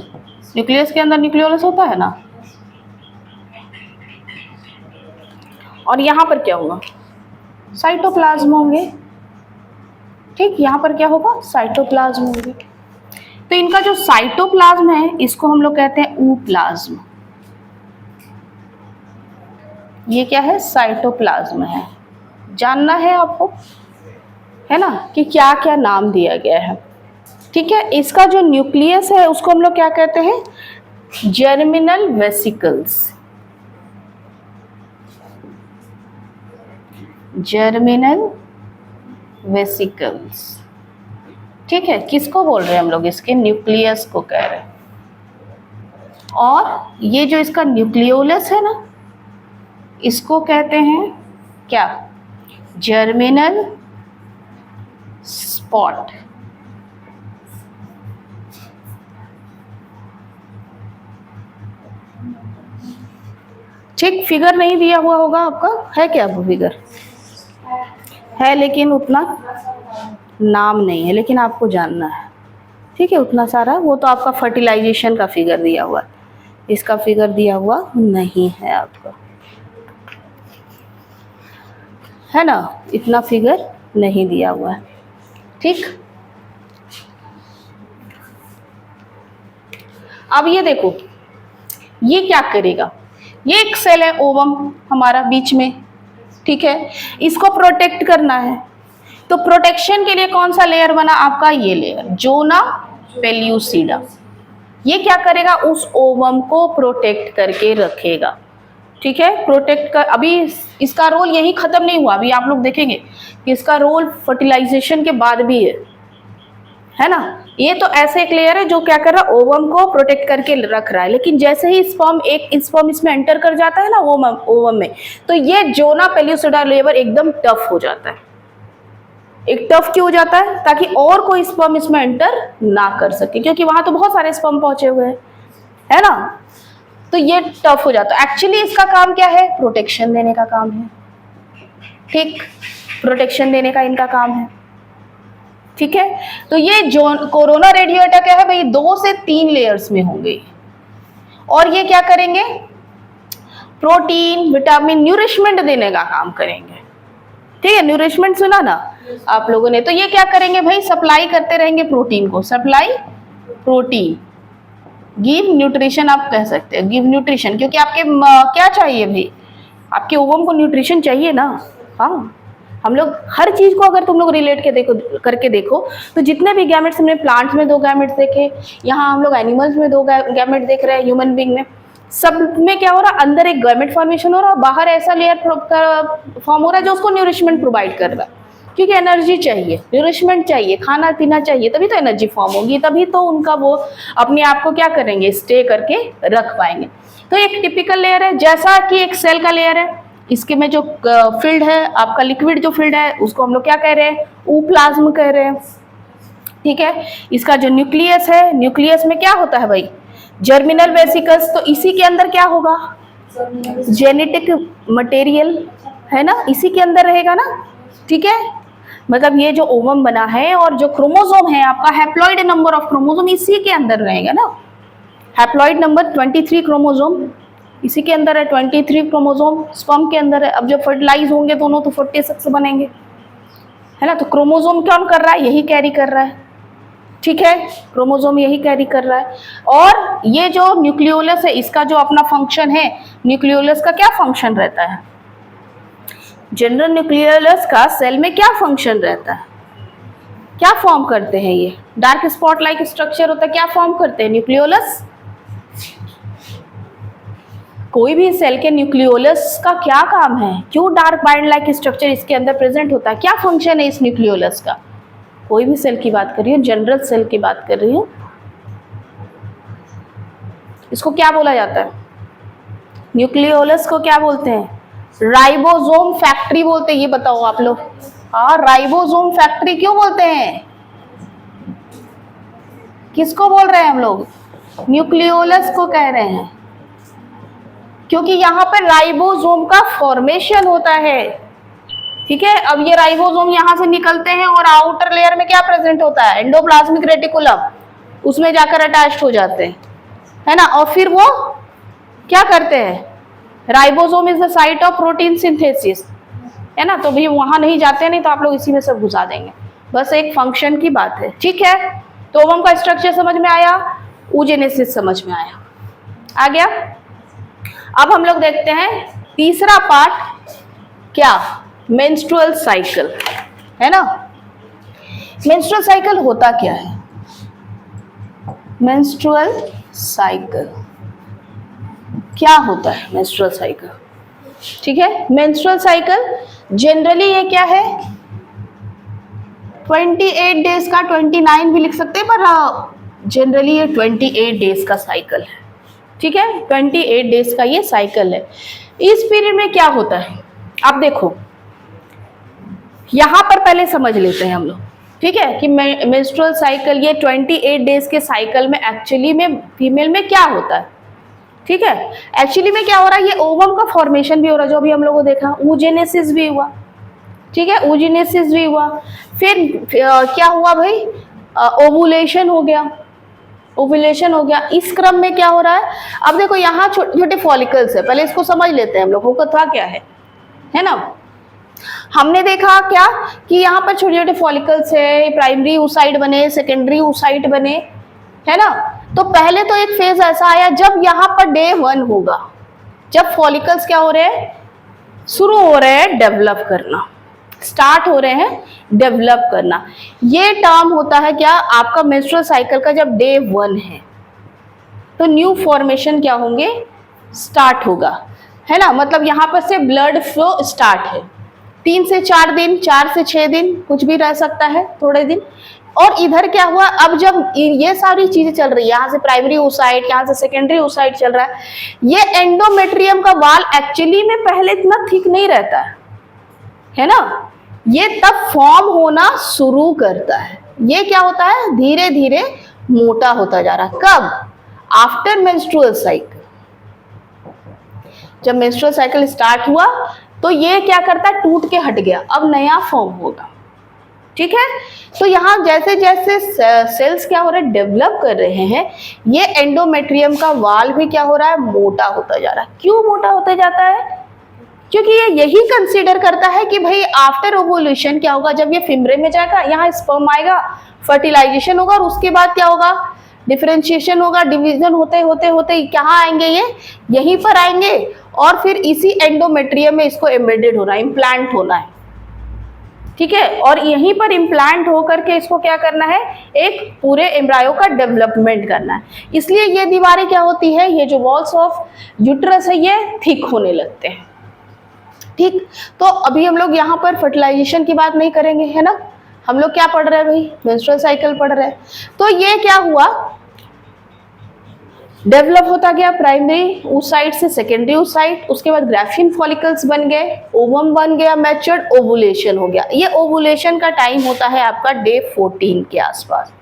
न्यूक्लियस के अंदर न्यूक्लियोलस होता है ना। और यहाँ पर क्या होगा, साइटोप्लाज्म होंगे, ठीक, यहाँ पर क्या होगा, साइटोप्लाज्म होंगे। तो इनका जो साइटोप्लाज्म है इसको हम लोग कहते हैं ऊप्लाज्म। ये क्या है, साइटोप्लाज्म है। जानना है आपको, है ना, कि क्या क्या नाम दिया गया है, ठीक है। इसका जो न्यूक्लियस है उसको हम लोग क्या कहते हैं, जर्मिनल वेसिकल्स, जर्मिनल वेसिकल्स, ठीक है। किसको बोल रहे हैं हम लोग, इसके न्यूक्लियस को कह रहे हैं। और ये जो इसका न्यूक्लियोलस है ना, इसको कहते हैं क्या, जर्मिनल स्पॉट, ठीक। फिगर नहीं दिया हुआ होगा आपका, है क्या वो फिगर है, लेकिन उतना नाम नहीं है, लेकिन आपको जानना है, ठीक है, उतना सारा। वो तो आपका फर्टिलाइजेशन का फिगर दिया हुआ है, इसका फिगर दिया हुआ नहीं है आपका, है ना, इतना फिगर नहीं दिया हुआ है, ठीक। अब ये देखो, ये क्या करेगा, ये एक सेल है ओवम हमारा बीच में, ठीक है, इसको प्रोटेक्ट करना है। तो प्रोटेक्शन के लिए कौन सा लेयर बना आपका, ये लेयर, जोना पेल्यूसिडा। ये क्या करेगा, उस ओवम को प्रोटेक्ट करके रखेगा, ठीक है, प्रोटेक्ट कर। अभी इसका रोल यही खत्म नहीं हुआ, अभी आप लोग देखेंगे कि इसका रोल फर्टिलाइजेशन के बाद भी है ना। ये तो ऐसे एक लेयर है जो क्या कर रहा है, ओवम को प्रोटेक्ट करके रख रहा है। लेकिन जैसे ही स्पर्म इसमें एंटर कर जाता है ना ओवम में, तो ये जोना पेल्यूसिडा लेयर एकदम टफ हो जाता है। एक टफ क्यों हो जाता है, ताकि और कोई स्पर्म इसमें एंटर ना कर सके, क्योंकि वहां तो बहुत सारे स्पर्म पहुंचे हुए हैं, है ना। तो ये टफ हो जाता है। एक्चुअली इसका काम क्या है, प्रोटेक्शन देने का काम है, ठीक, प्रोटेक्शन देने का इनका काम है, ठीक है। तो ये जो कोरोना रेडिएटा क्या है भाई, 2 से 3 लेयर्स में होंगे, और ये क्या करेंगे, प्रोटीन, विटामिन, न्यूरिशमेंट देने का काम करेंगे, ठीक है। न्यूरिशमेंट सुना ना आप लोगों ने, तो ये क्या करेंगे भाई, सप्लाई करते रहेंगे प्रोटीन को, सप्लाई प्रोटीन, गिव न्यूट्रिशन आप कह सकते हैं, गिव न्यूट्रिशन, क्योंकि आपके क्या चाहिए भाई, आपके ओवम को न्यूट्रिशन चाहिए ना। हाँ, हम लोग हर चीज को अगर तुम लोग रिलेट के देखो, करके देखो, तो जितने भी गैमेट्स हमने प्लांट्स में 2 गैमेट्स देखे, यहाँ हम लोग एनिमल्स में 2 गैमेट देख रहे हैं, ह्यूमन बीइंग में, सब में क्या हो रहा है, अंदर एक गैमेट फॉर्मेशन हो रहा है, बाहर ऐसा लेयर फॉर्म हो रहा है जो उसको न्यूरिशमेंट प्रोवाइड कर रहा है, क्योंकि एनर्जी चाहिए, न्यूरिशमेंट चाहिए, खाना पीना चाहिए, तभी तो एनर्जी फॉर्म होगी, तभी तो उनका वो अपने आप को क्या करेंगे, स्टे करके रख पाएंगे। तो एक टिपिकल लेयर है, जैसा कि एक सेल का लेयर है, इसके में जो फील्ड है आपका, लिक्विड जो फील्ड है, उसको हम लोग क्या कह रहे हैं, ऊप्लाज्म कह रहे हैं, ठीक है। इसका जो न्यूक्लियस है, न्यूक्लियस में क्या होता है भाई, जर्मिनल वेसिकल्स, तो इसी के अंदर क्या होगा, जेनेटिक मटेरियल, है ना, इसी के अंदर रहेगा ना, ठीक है। मतलब ये जो ओवम बना है और जो क्रोमोसोम है आपका, हैप्लॉइड नंबर ऑफ क्रोमोसोम इसी के अंदर रहेगा ना, हैप्लॉइड नंबर 23 क्रोमोसोम इसी के अंदर है, 23 क्रोमोसोम स्पर्म के अंदर है। अब जब फर्टिलाइज होंगे दोनों तो 46 बनेंगे, है ना। तो क्रोमोसोम कौन कर रहा है, यही कैरी कर रहा है, ठीक है, क्रोमोसोम यही कैरी कर रहा है। और ये जो न्यूक्लियोलस है, इसका जो अपना फंक्शन है, न्यूक्लियोलस का क्या फंक्शन रहता है, जनरल न्यूक्लियोलस का सेल में क्या फंक्शन रहता है, क्या फॉर्म करते हैं, ये डार्क स्पॉट लाइक स्ट्रक्चर होता है, क्या फॉर्म करते हैं न्यूक्लियोलस। कोई भी सेल के न्यूक्लियोलस का क्या काम है, क्यों डार्क बाइंड लाइक स्ट्रक्चर इसके अंदर प्रेजेंट होता है, क्या फंक्शन है इस न्यूक्लियोलस का। कोई भी सेल की बात कर रही हूँ, जनरल सेल की बात कर रही हूँ, इसको क्या बोला जाता है, न्यूक्लियोलस को क्या बोलते हैं, राइबोसोम फैक्ट्री बोलते हैं, ये बताओ आप लोग। हाँ, राइबोसोम फैक्ट्री क्यों बोलते हैं? किसको बोल रहे हैं हम लोग? न्यूक्लियोलस को कह रहे हैं, क्योंकि यहाँ पर राइबोसोम का फॉर्मेशन होता है। ठीक है, अब ये राइबोसोम यहाँ से निकलते हैं और आउटर लेयर में क्या प्रेजेंट होता है? एंडोप्लाज्मिक रेटिकुलम, उसमें जाकर अटैच हो जाते हैं, है ना। और फिर वो क्या करते हैं? Ribosome is the site of protein synthesis, है ना। तो भी वहां नहीं जाते, नहीं तो आप लोग इसी में सब घुसा देंगे, बस एक फंक्शन की बात है। ठीक है, तो ओवम का स्ट्रक्चर समझ में आया, oogenesis समझ में आया, आ गया। अब हम लोग देखते हैं तीसरा पार्ट, क्या? मेंस्ट्रुअल साइकिल, है ना। मेंस्ट्रुअल साइकिल होता क्या है? मेंस्ट्रुअल साइकिल क्या होता है? मेंस्ट्रुअल साइकिल, ठीक है। मेंस्ट्रुअल साइकिल जनरली ये क्या है? 28 डेज का, 29 भी लिख सकते हैं, पर जनरली ये 28 डेज का साइकिल है। ठीक है, 28 डेज का ये साइकिल है। इस पीरियड में क्या होता है? आप देखो, यहां पर पहले समझ लेते हैं हम लोग, ठीक है, कि मेंस्ट्रुअल साइकिल ये 28 डेज के साइकिल में एक्चुअली में फीमेल में क्या होता है। ठीक है, एक्चुअली में क्या हो रहा है? ये ओवम का फॉर्मेशन भी हो रहा है, जो अभी हम लोगों को देखा, oogenesis भी हुआ। ठीक है, oogenesis भी हुआ, फिर क्या हुआ भाई? ओवुलेशन हो गया, ओवुलेशन हो गया। इस क्रम में क्या हो रहा है? अब देखो, यहाँ छोटे छोटे फॉलिकल्स है, पहले इसको समझ लेते हैं हम लोग, होगा था क्या है ना। हमने देखा क्या कि यहाँ पर छोटे छोटे फॉलिकल्स है, प्राइमरी oocyte बने, सेकेंडरी oocyte बने, है ना। तो पहले तो एक फेज ऐसा आया जब यहाँ पर डे 1 होगा, जब फॉलिकल्स क्या हो रहे हैं? शुरू हो रहे हैं डेवलप करना, स्टार्ट हो रहे हैं डेवलप करना। ये टर्म होता है क्या? आपका मेंस्ट्रुअल साइकिल का जब डे 1 है तो न्यू फॉर्मेशन क्या होंगे? स्टार्ट होगा, है ना। मतलब यहाँ पर से ब्लड फ्लो स्टार्ट है, 3 से 4 दिन, 4 से 6 दिन, कुछ भी रह सकता है, थोड़े दिन। और इधर क्या हुआ? अब जब ये सारी चीजें चल रही है, यहाँ से प्राइमरी oocyte, यहाँ से सेकेंडरी oocyte चल रहा है, ये एंडोमेट्रियम का वाल एक्चुअली में पहले इतना थिक नहीं रहता है ना। ये तब फॉर्म होना शुरू करता है। ये क्या होता है? धीरे धीरे मोटा होता जा रहा है। कब? After menstrual cycle. जब मेंस्ट्रुअल साइकिल स्टार्ट हुआ तो ये क्या करता है? टूट के हट गया, अब नया फॉर्म होगा। ठीक है, तो यहाँ जैसे जैसे सेल्स क्या हो रहे हैं? डेवलप कर रहे हैं, ये एंडोमेट्रियम का वाल भी क्या हो रहा है? मोटा होता जा रहा है। क्यों मोटा होता जाता है? क्योंकि ये यही कंसीडर करता है कि भाई आफ्टर ओवुलेशन क्या होगा? जब ये फिमरे में जाएगा, यहाँ स्पर्म आएगा, फर्टिलाइजेशन होगा, और उसके बाद क्या होगा? डिफरेंशिएशन होगा, डिवीजन होते होते होते कहाँ आएंगे? ये यहीं पर आएंगे, और फिर इसी एंडोमेट्रियम में इसको एम्बेडेड होना है, इम्प्लांट होना है। ठीक है, और यहीं पर इम्प्लांट होकर के इसको क्या करना है? एक पूरे एम्ब्रायो का डेवलपमेंट करना है। इसलिए ये दीवारें क्या होती है? ये जो वॉल्स ऑफ यूट्रस है, ये थिक होने लगते हैं। ठीक, तो अभी हम लोग यहाँ पर फर्टिलाइजेशन की बात नहीं करेंगे, है ना। हम लोग क्या पढ़ रहे हैं भाई? मेंस्ट्रुअल साइकिल पढ़ रहे हैं। तो ये क्या हुआ? डेवलप होता गया प्राइमरी oocyte से सेकेंडरी oocyte, उसके बाद ग्राफिन फॉलिकल्स बन गए, ओवम बन गया, मैच्योर्ड, ओवुलेशन हो गया। ये ओवुलेशन का टाइम होता है आपका डे 14 के आसपास।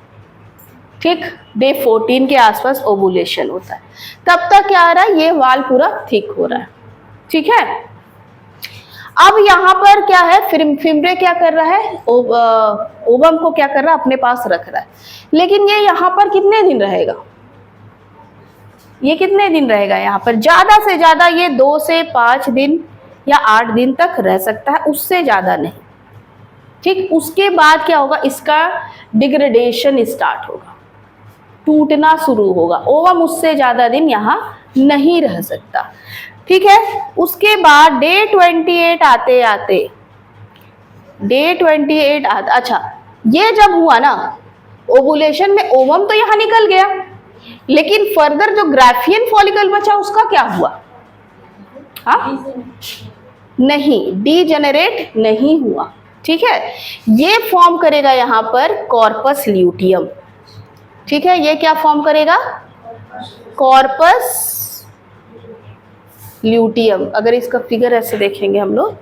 ठीक, डे 14 के आसपास ओवुलेशन होता है। तब तक क्या आ रहा है? ये वाल पूरा थिक हो रहा है। ठीक है, अब यहाँ पर क्या है? फिमरे क्या कर रहा है? ओवम को क्या कर रहा है? अपने पास रख रहा है। लेकिन ये यहाँ पर कितने दिन रहेगा? ये कितने दिन रहेगा यहाँ पर? ज्यादा से ज्यादा ये 2 से 5 दिन या 8 दिन तक रह सकता है, उससे ज्यादा नहीं। ठीक, उसके बाद क्या होगा? इसका डिग्रेडेशन स्टार्ट होगा, टूटना शुरू होगा। ओवम उससे ज्यादा दिन यहाँ नहीं रह सकता। ठीक है, उसके बाद डे 28 आते आते, डे 28 आते, अच्छा ये जब हुआ ना ओवुलेशन में, ओवम तो यहाँ निकल गया, लेकिन फर्दर जो ग्राफियन फॉलिकल बचा उसका क्या हुआ? हाँ, नहीं, डीजेनरेट नहीं हुआ। ठीक है, ये फॉर्म करेगा यहाँ पर कॉर्पस ल्यूटियम। ठीक है, ये क्या फॉर्म करेगा? कॉर्पस ल्यूटियम, अगर इसका फिगर ऐसे देखेंगे हम लोग,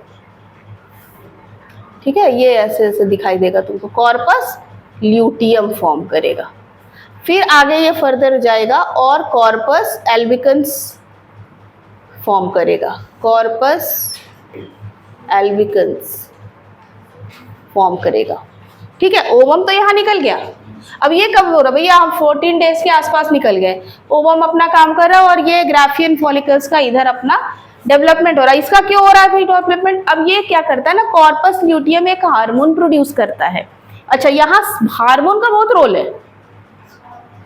ठीक है, ये ऐसे ऐसे दिखाई देगा तुमको, कॉर्पस ल्यूटियम फॉर्म करेगा। फिर आगे ये फर्दर जाएगा और कॉर्पस एल्बिकन्स फॉर्म करेगा, कॉर्पस एल्बिकन्स फॉर्म करेगा। ठीक है, ओवम तो यहाँ निकल गया। अब ये कब हो रहा है भैया, हम 14 डेज के आसपास निकल गए, ओवम अपना काम कर रहा है और ये ग्राफियन फॉलिकल्स का इधर अपना डेवलपमेंट हो रहा है। इसका क्यों हो रहा है भाई डेवलपमेंट? अब ये क्या करता है ना, कॉर्पस ल्यूटियम एक हार्मोन प्रोड्यूस करता है। अच्छा, यहाँ हार्मोन का बहुत रोल है,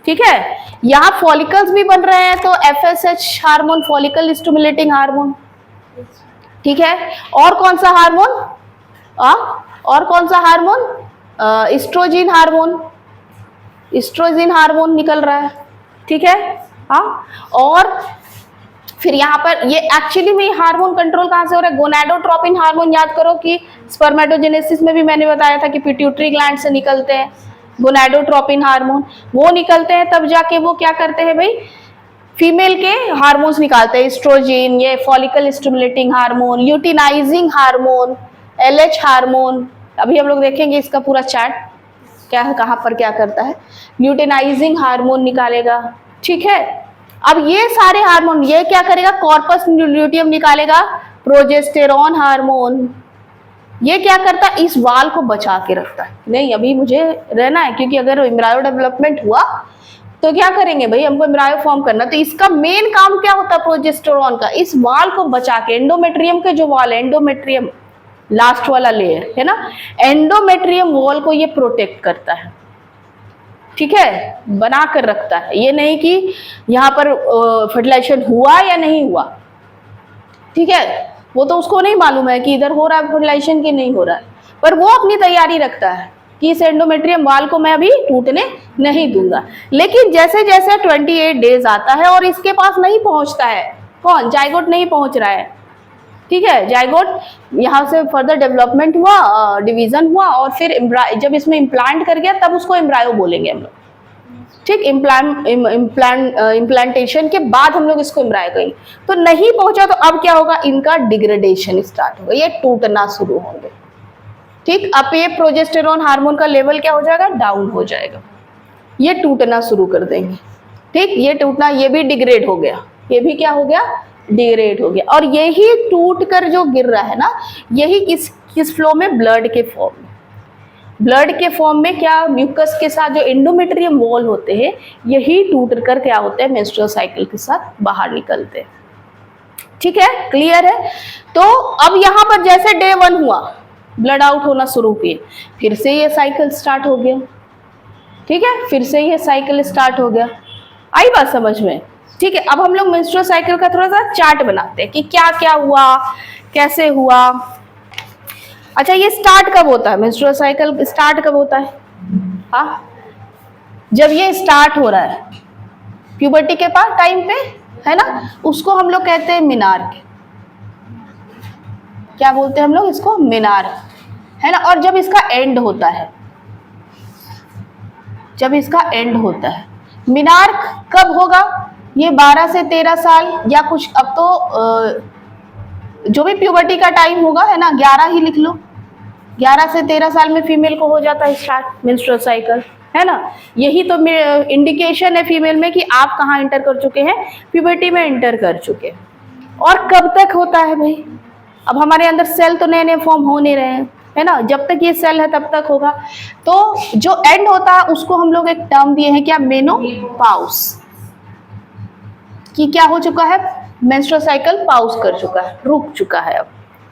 ठीक है, यहाँ फॉलिकल्स भी बन रहे हैं तो FSH hormone, follicle stimulating hormone, ठीक है। और कौन सा हार्मोन, और कौन सा hormone, oestrogen hormone, oestrogen hormone निकल रहा है, ठीक है। हाँ, और फिर यहाँ पर ये एक्चुअली में हार्मोन कंट्रोल कहाँ से हो रहा है, गोनाडोट्रोपिन हार्मोन, याद करो कि स्पर्मेटोजेनेसिस में भी मैंने बताया था कि पिट्यूटरी ग्लैंड से निकलते हैं गोनाडोट्रोपिन हार्मोन, वो निकलते हैं तब जाके वो क्या करते हैं भाई, फीमेल के हार्मोन्स निकालते हैं, एस्ट्रोजन, ये follicle stimulating hormone, luteinizing hormone, LH hormone. अभी हम लोग देखेंगे इसका पूरा चार्ट क्या है, कहाँ पर क्या करता है, ल्यूटिनाइजिंग हार्मोन निकालेगा, ठीक है। अब ये सारे हार्मोन ये क्या करेगा, कॉर्पस ल्यूटियम निकालेगा प्रोजेस्टेरॉन हार्मोन। ये क्या करता है, इस वाल को बचा के रखता है, नहीं अभी मुझे रहना है, क्योंकि अगर एम्ब्रायो डेवलपमेंट हुआ तो क्या करेंगे भाई, हमको एम्ब्रायो फॉर्म करना, तो इसका मेन काम क्या होता है प्रोजेस्टेरॉन का, इस वाल को बचा के, एंडोमेट्रियम के जो वाल है, एंडोमेट्रियम लास्ट वाला लेयर है ना, एंडोमेट्रियम वॉल को ये प्रोटेक्ट करता है, ठीक है, बना कर रखता है। ये नहीं कि यहाँ पर फर्टिलाइजेशन हुआ या नहीं हुआ, ठीक है, वो तो उसको नहीं मालूम है कि इधर हो रहा है फर्टिलाइजेशन कि नहीं हो रहा है, पर वो अपनी तैयारी रखता है कि इस एंडोमेट्रियम वाल को मैं अभी टूटने नहीं दूंगा। लेकिन जैसे जैसे 28 डेज आता है और इसके पास नहीं पहुंचता है, कौन, जाइगोट नहीं पहुंच रहा है, ठीक है, जाइगोट यहाँ से फर्दर डेवलपमेंट हुआ, डिवीजन हुआ, और फिर जब इसमें इम्प्लांट कर गया तब उसको एम्ब्रायो बोलेंगे हम लोग, ठीक, इम्प्लांटेशन के बाद हम लोग इसको एम्ब्रायो कहेंगे। तो नहीं पहुंचा तो अब क्या होगा, इनका डिग्रेडेशन स्टार्ट होगा, ये टूटना शुरू होंगे, ठीक। अब ये प्रोजेस्टेरॉन हार्मोन का लेवल क्या हो जाएगा, डाउन हो जाएगा, ये टूटना शुरू कर देंगे, ठीक, ये टूटना, ये भी डिग्रेड हो गया, ये भी क्या हो गया, डिग्रेड हो गया। और यही टूट कर जो गिर रहा है ना, यही किस फ्लो में, ब्लड के फॉर्म में, ब्लड के फॉर्म में, क्या म्यूकस के साथ जो एंडोमेट्रियम वॉल होते हैं, यही टूट कर क्या होते हैं, मेंस्ट्रुअल साइकिल के साथ बाहर निकलते हैं, ठीक है, क्लियर है। तो अब यहाँ पर जैसे डे 1 हुआ, ब्लड आउट होना शुरू किए, फिर से ये साइकिल स्टार्ट हो गया, ठीक है, फिर से ये साइकिल स्टार्ट हो गया, आई बात समझ में, ठीक है। अब हम लोग मेंस्ट्रुअल साइकिल का थोड़ा सा चार्ट बनाते हैं कि क्या क्या हुआ, कैसे हुआ। अच्छा, ये स्टार्ट कब होता है, मेंस्ट्रुअल साइकिल स्टार्ट कब होता है, हाँ, जब ये स्टार्ट हो रहा है प्यूबर्टी के पास टाइम पे, है ना, उसको हम लोग कहते हैं मिनार्क, क्या बोलते हैं हम लोग इसको, मिनार्क, है ना। और जब इसका एंड होता है, जब इसका एंड होता है, मिनार्क कब होगा, ये 12 से 13 साल या कुछ, अब तो जो भी प्यूबर्टी का टाइम होगा, है ना, 11 ही लिख लो, 11 से 13 साल में फीमेल को हो जाता है स्टार्ट मेंस्ट्रुअल साइकिल, है ना। यही तो इंडिकेशन है फीमेल में कि आप कहाँ एंटर कर चुके हैं, प्यूबर्टी में एंटर कर चुके हैं। और कब तक होता है भाई, अब हमारे अंदर सेल तो नए नए फॉर्म हो नहीं रहे हैं, है ना, जब तक ये सेल है तब तक होगा। तो जो एंड होता है उसको हम लोग एक टर्म दिए हैं क्या, मेनोपॉज, कि क्या हो चुका है, मेंस्ट्रुअल साइकिल पॉज कर चुका है, रुक चुका है अब,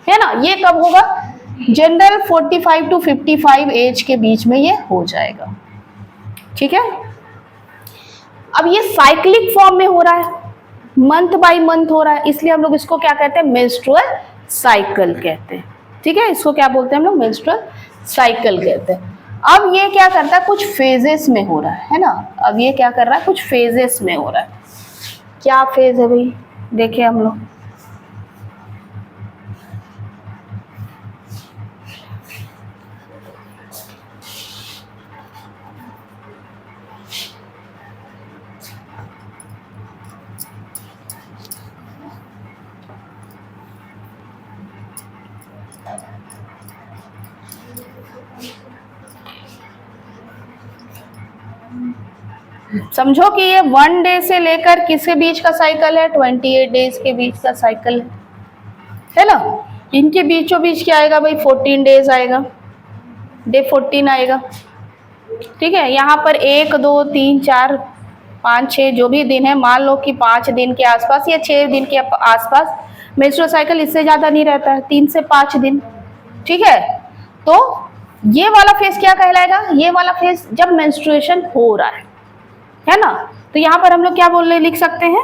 है ना। ये कब होगा, जनरल 45 to 55 एज के बीच में ये हो जाएगा, ठीक है। अब ये साइक्लिक फॉर्म में हो रहा है, मंथ बाय मंथ हो रहा है, इसलिए हम लोग इसको क्या कहते हैं, मेंस्ट्रुअल साइकिल कहते हैं, ठीक है, इसको क्या बोलते हैं हम लोग, मेंस्ट्रुअल साइकिल कहते हैं। अब ये क्या करता है, कुछ फेजेस में हो रहा है ना, अब ये क्या कर रहा है, कुछ फेजेस में हो रहा है। क्या फेज है भाई, देखिए हम लोग, समझो कि ये 1 डे से लेकर किसके बीच का साइकिल है, 28 डेज के बीच का साइकिल है ना। इनके बीचों बीच क्या आएगा भाई, 14 डेज आएगा, डे 14 आएगा। ठीक है, यहाँ पर 1 2 3 4 5 6 जो भी दिन है, मान लो कि 5 दिन के आसपास या 6 दिन के आसपास मेंस्ट्रुअल साइकिल, इससे ज्यादा नहीं रहता है, 3 से 5 दिन। ठीक है, तो ये वाला फेज क्या कहलाएगा, ये वाला फेज जब मेंस्ट्रुएशन हो रहा है ना। तो यहाँ पर हम लोग क्या बोलने लिख सकते हैं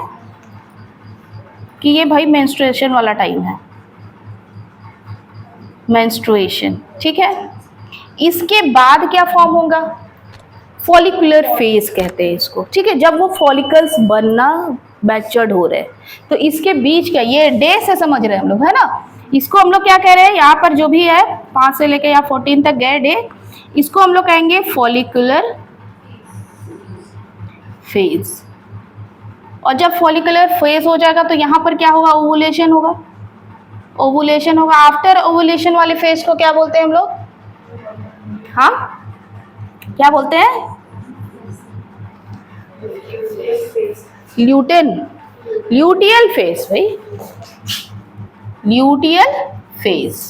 कि ये भाई मेंस्ट्रुएशन वाला टाइम है, मेंस्ट्रुएशन। ठीक है, इसके बाद क्या फॉर्म होगा, फॉलिकुलर फेज कहते हैं इसको। ठीक है, जब वो फॉलिकल्स बनना मैच्योर्ड हो रहे हैं, तो इसके बीच क्या, ये डे से समझ रहे हैं हम लोग, है ना। इसको हम लोग क्या कह रहे हैं, यहाँ पर जो भी है 5 से लेकर यहाँ 14 तक गए डे, इसको हम लोग कहेंगे फॉलिकुलर फेज। और जब फॉलिकुलर फेज हो जाएगा तो यहाँ पर क्या होगा, ओवुलेशन होगा, ओवुलेशन होगा। आफ्टर ओवुलेशन वाले फेज को क्या बोलते हैं हम लोग, हाँ क्या बोलते हैं, ल्यूटेन, ल्यूटियल फेज भाई, ल्यूटियल फेज।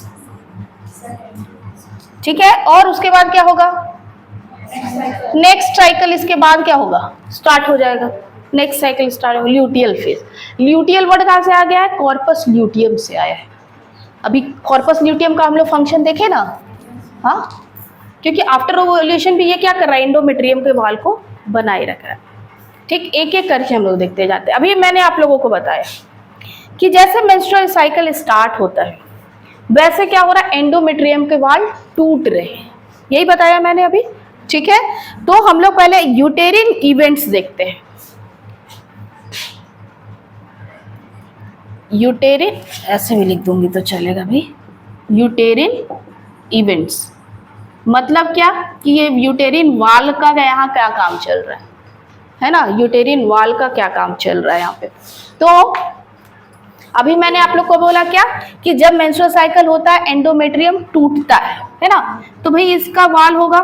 ठीक है, और उसके बाद क्या होगा, नेक्स्ट साइकिल इसके बाद क्या होगा, स्टार्ट हो जाएगा, नेक्स्ट साइकिल स्टार्ट होगा, ल्यूटियल फेज। ल्यूटियल वर्ड कहाँ से आ गया है, कॉर्पस ल्यूटियम से आया है। अभी कॉर्पस ल्यूटियम का हम लोग फंक्शन देखे ना, हाँ, क्योंकि आफ्टर ओवुलेशन भी ये क्या कर रहा है, एंडोमेट्रियम के वॉल को बनाए रख रहा है। ठीक, एक एक करके हम लोग देखते जाते हैं। अभी मैंने आप लोगों को बताया कि जैसे मेंस्ट्रुअल साइकिल स्टार्ट होता है, वैसे क्या हो रहा है, एंडोमेट्रियम के वॉल टूट रहे हैं, यही बताया मैंने अभी। ठीक है, तो हम लोग पहले यूटेरिन इवेंट्स देखते हैं। यूटेरिन, ऐसे भी लिख दूंगी तो चलेगा भाई, यूटेरिन इवेंट्स मतलब क्या कि ये यूटेरिन वाल का यहाँ क्या काम चल रहा है ना, यूटेरिन वाल का क्या काम चल रहा है यहाँ पे। तो अभी मैंने आप लोग को बोला क्या कि जब मेंस्ट्रुअल साइकिल होता है एंडोमेट्रियम टूटता है ना, तो भाई इसका वाल होगा,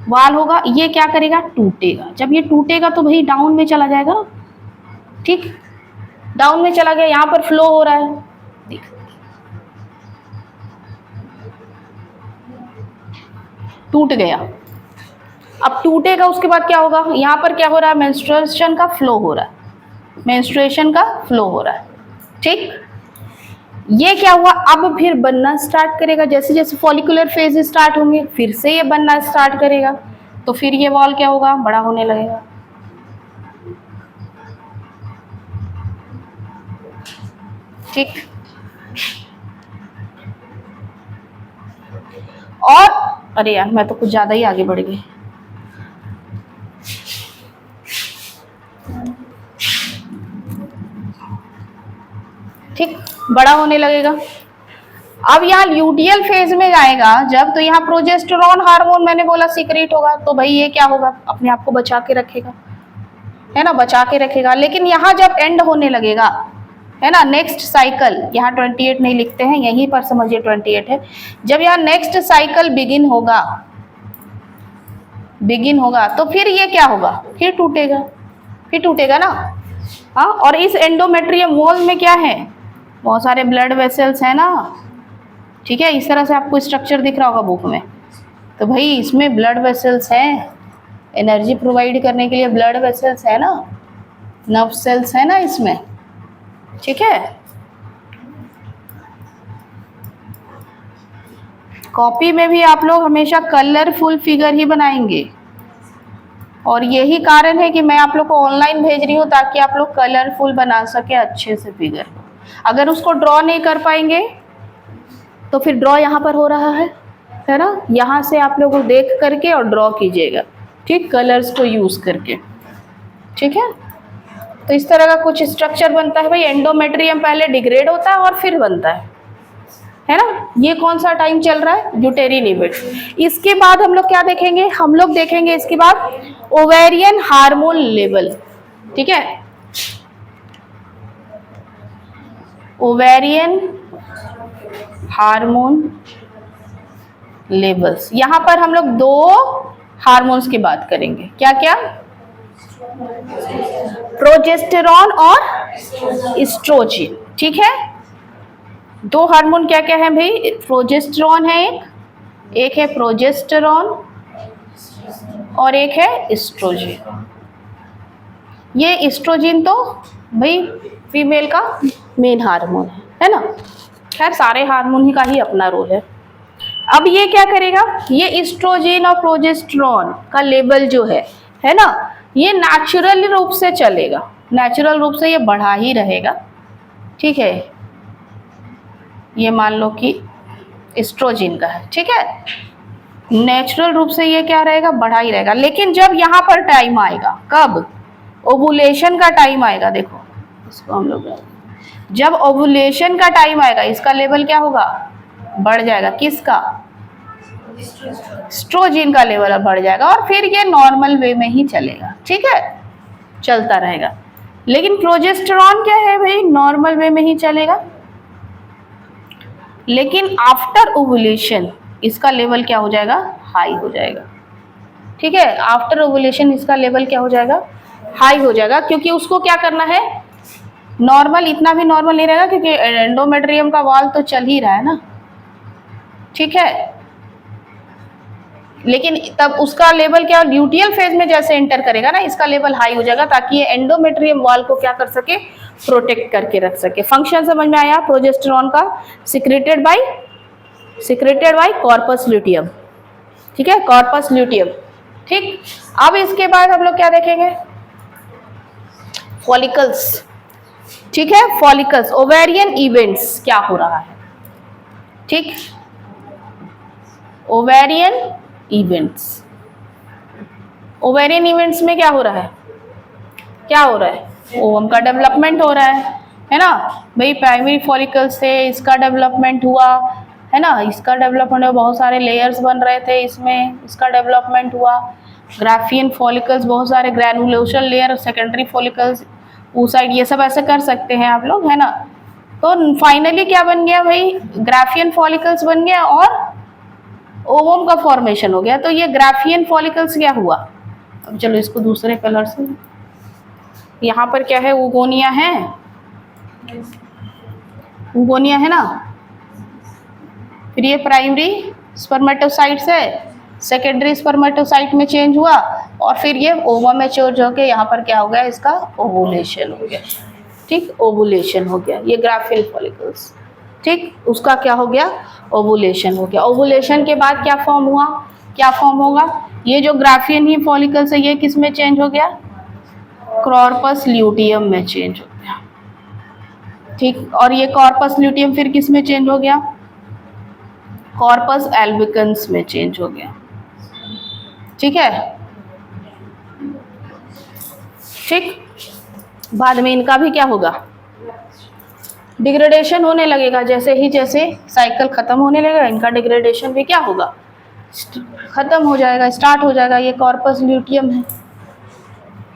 वाल होगा, ये क्या करेगा, टूटेगा। जब ये टूटेगा तो भाई डाउन में चला जाएगा ना, ठीक, डाउन में चला गया, यहाँ पर फ्लो हो रहा है, देख टूट गया। अब टूटेगा, उसके बाद क्या होगा, यहाँ पर क्या हो रहा है, मेंस्ट्रुएशन का फ्लो हो रहा है, मेंस्ट्रुएशन का फ्लो हो रहा है। ठीक, ये क्या हुआ, अब फिर बनना स्टार्ट करेगा, जैसे जैसे फॉलिकुलर फेज स्टार्ट होंगे फिर से ये बनना स्टार्ट करेगा, तो फिर ये वॉल क्या होगा, बड़ा होने लगेगा। ठीक, और अरे यार मैं तो कुछ ज्यादा ही आगे बढ़ गई। ठीक, बड़ा होने लगेगा। अब यहाँ ल्यूटियल फेज में जाएगा जब, तो यहाँ प्रोजेस्टेरोन हार्मोन मैंने बोला सीक्रेट होगा, तो भाई ये क्या होगा, अपने आप को बचा के रखेगा, है ना, बचा के रखेगा। लेकिन यहाँ जब एंड होने लगेगा, है ना, नेक्स्ट साइकिल, यहाँ 28 नहीं लिखते हैं, यहीं पर समझिए 28 है। जब यहाँ नेक्स्ट साइकिल बिगिन होगा, तो फिर ये क्या होगा, फिर टूटेगा, फिर टूटेगा ना, हाँ। और इस एंडोमेट्रियम वॉल में क्या है, बहुत सारे ब्लड वेसल्स है ना, ठीक है, इस तरह से आपको स्ट्रक्चर दिख रहा होगा बुक में। तो भाई इसमें ब्लड वेसल्स हैं, एनर्जी प्रोवाइड करने के लिए ब्लड वेसल्स है ना, नर्व सेल्स है ना इसमें, ठीक है। कॉपी में भी आप लोग हमेशा कलरफुल फिगर ही बनाएंगे, और यही कारण है कि मैं आप लोग को ऑनलाइन भेज रही हूँ ताकि आप लोग कलरफुल बना सके अच्छे से फिगर। अगर उसको ड्रॉ नहीं कर पाएंगे तो फिर ड्रॉ यहाँ पर हो रहा है ना, यहाँ से आप लोग देख करके और ड्रॉ कीजिएगा, ठीक, कलर्स को यूज करके, ठीक है। तो इस तरह का कुछ स्ट्रक्चर बनता है भाई। एंडोमेट्रियम पहले डिग्रेड होता है और फिर बनता है ना। ये कौन सा टाइम चल रहा है, यूटेरिन इवेंट। इसके बाद हम लोग क्या देखेंगे, हम लोग देखेंगे इसके बाद ओवेरियन हार्मोन लेवल, ठीक है। Ovarian hormone levels. यहाँ पर हम लोग दो हार्मोन्स की बात करेंगे, क्या क्या? प्रोजेस्टेरॉन और एस्ट्रोजन, ठीक है। दो हार्मोन क्या क्या है भाई? प्रोजेस्टेरॉन है एक है प्रोजेस्टेरॉन और एक है एस्ट्रोजन। ये एस्ट्रोजन तो भाई फीमेल का मेन हार्मोन है ना। खैर सारे हार्मोन ही का ही अपना रोल है। अब ये क्या करेगा? ये एस्ट्रोजन और प्रोजेस्टेरॉन का लेवल जो है ना, ये नेचुरल रूप से चलेगा, नेचुरल रूप से ये बढ़ा ही रहेगा, ठीक है। ये मान लो कि एस्ट्रोजन का है, ठीक है, नेचुरल रूप से ये क्या रहेगा? बढ़ा ही रहेगा। लेकिन जब यहाँ पर टाइम आएगा, कब? ओवुलेशन का टाइम आएगा, देखो इसको हम लोग, जब ओवुलेशन का टाइम आएगा इसका लेवल क्या होगा? बढ़ जाएगा। किसका? एस्ट्रोजन का लेवल बढ़ जाएगा और फिर ये नॉर्मल वे में ही चलेगा, ठीक है, चलता रहेगा। लेकिन प्रोजेस्टेरॉन क्या है भाई? नॉर्मल वे में ही चलेगा। लेकिन आफ्टर ओवुलेशन इसका लेवल क्या हो जाएगा? हाई हो जाएगा, ठीक है। आफ्टर ओवुलेशन इसका लेवल क्या हो जाएगा? हाई हो जाएगा, क्योंकि उसको क्या करना है? नॉर्मल, इतना भी नॉर्मल नहीं रहेगा क्योंकि एंडोमेट्रियम का वॉल तो चल ही रहा है ना, ठीक है। लेकिन तब उसका लेवल क्या? ल्यूटियल फेज में जैसे एंटर करेगा ना, इसका लेवल हाई हो जाएगा ताकि ये एंडोमेट्रियम वॉल को क्या कर सके? प्रोटेक्ट करके रख सके। फंक्शन समझ में आया प्रोजेस्टेरॉन का? सिक्रेटेड बाय कॉर्पस ल्यूटियम, ठीक है, कॉर्पस ल्यूटियम, ठीक। अब इसके बाद हम लोग क्या देखेंगे? फॉलिकल्स, ठीक है, फॉलिकल्स, ओवेरियन इवेंट्स क्या हो रहा है, ठीक। ओवेरियन इवेंट्स, ओवेरियन इवेंट्स में क्या हो रहा है? क्या हो रहा है? ओवम का डेवलपमेंट हो रहा है ना भाई। प्राइमरी फॉलिकल से इसका डेवलपमेंट हुआ है ना, इसका डेवलपमेंट हुआ, बहुत सारे लेयर्स बन रहे थे इसमें, इसका डेवलपमेंट हुआ। ग्राफियन फॉलिकल्स, बहुत सारे ग्रैनुलोशल लेयर, सेकेंडरी फॉलिकल्स वो साइड, ये सब ऐसे कर सकते हैं आप लोग, है ना। तो फाइनली क्या बन गया भाई? ग्राफियन फॉलिकल्स बन गया और ओवम का फॉर्मेशन हो गया। तो ये ग्राफियन फॉलिकल्स क्या हुआ? अब चलो इसको दूसरे कलर से, यहाँ पर क्या है? ओगोनिया है, ओगोनिया है ना। फिर ये प्राइमरी स्पर्मेटोसाइट से सेकेंडरी स्पर्मेटोसाइट में चेंज हुआ और फिर ये ओवम में चेंज होकर यहाँ पर क्या हो गया? इसका ओवुलेशन हो गया, ठीक, ओवुलेशन हो गया। ये ग्राफियन फॉलिकल्स, ठीक, उसका क्या हो गया? ओवुलेशन हो गया। ओवुलेशन के बाद क्या फॉर्म हुआ? क्या फॉर्म होगा? ये जो ग्राफियन ही फॉलिकल्स है ये किस में चेंज हो गया? कॉर्पस ल्यूटियम में चेंज हो गया, ठीक। और ये कॉर्पस ल्यूटियम फिर किस में चेंज हो गया? कॉर्पस एल्बिकन्स में चेंज हो गया, ठीक है, ठीक। बाद में इनका भी क्या होगा? डिग्रेडेशन होने लगेगा। जैसे साइकिल खत्म होने लगेगा इनका डिग्रेडेशन भी क्या होगा? खत्म हो जाएगा, स्टार्ट हो जाएगा। ये कॉर्पस ल्यूटियम है,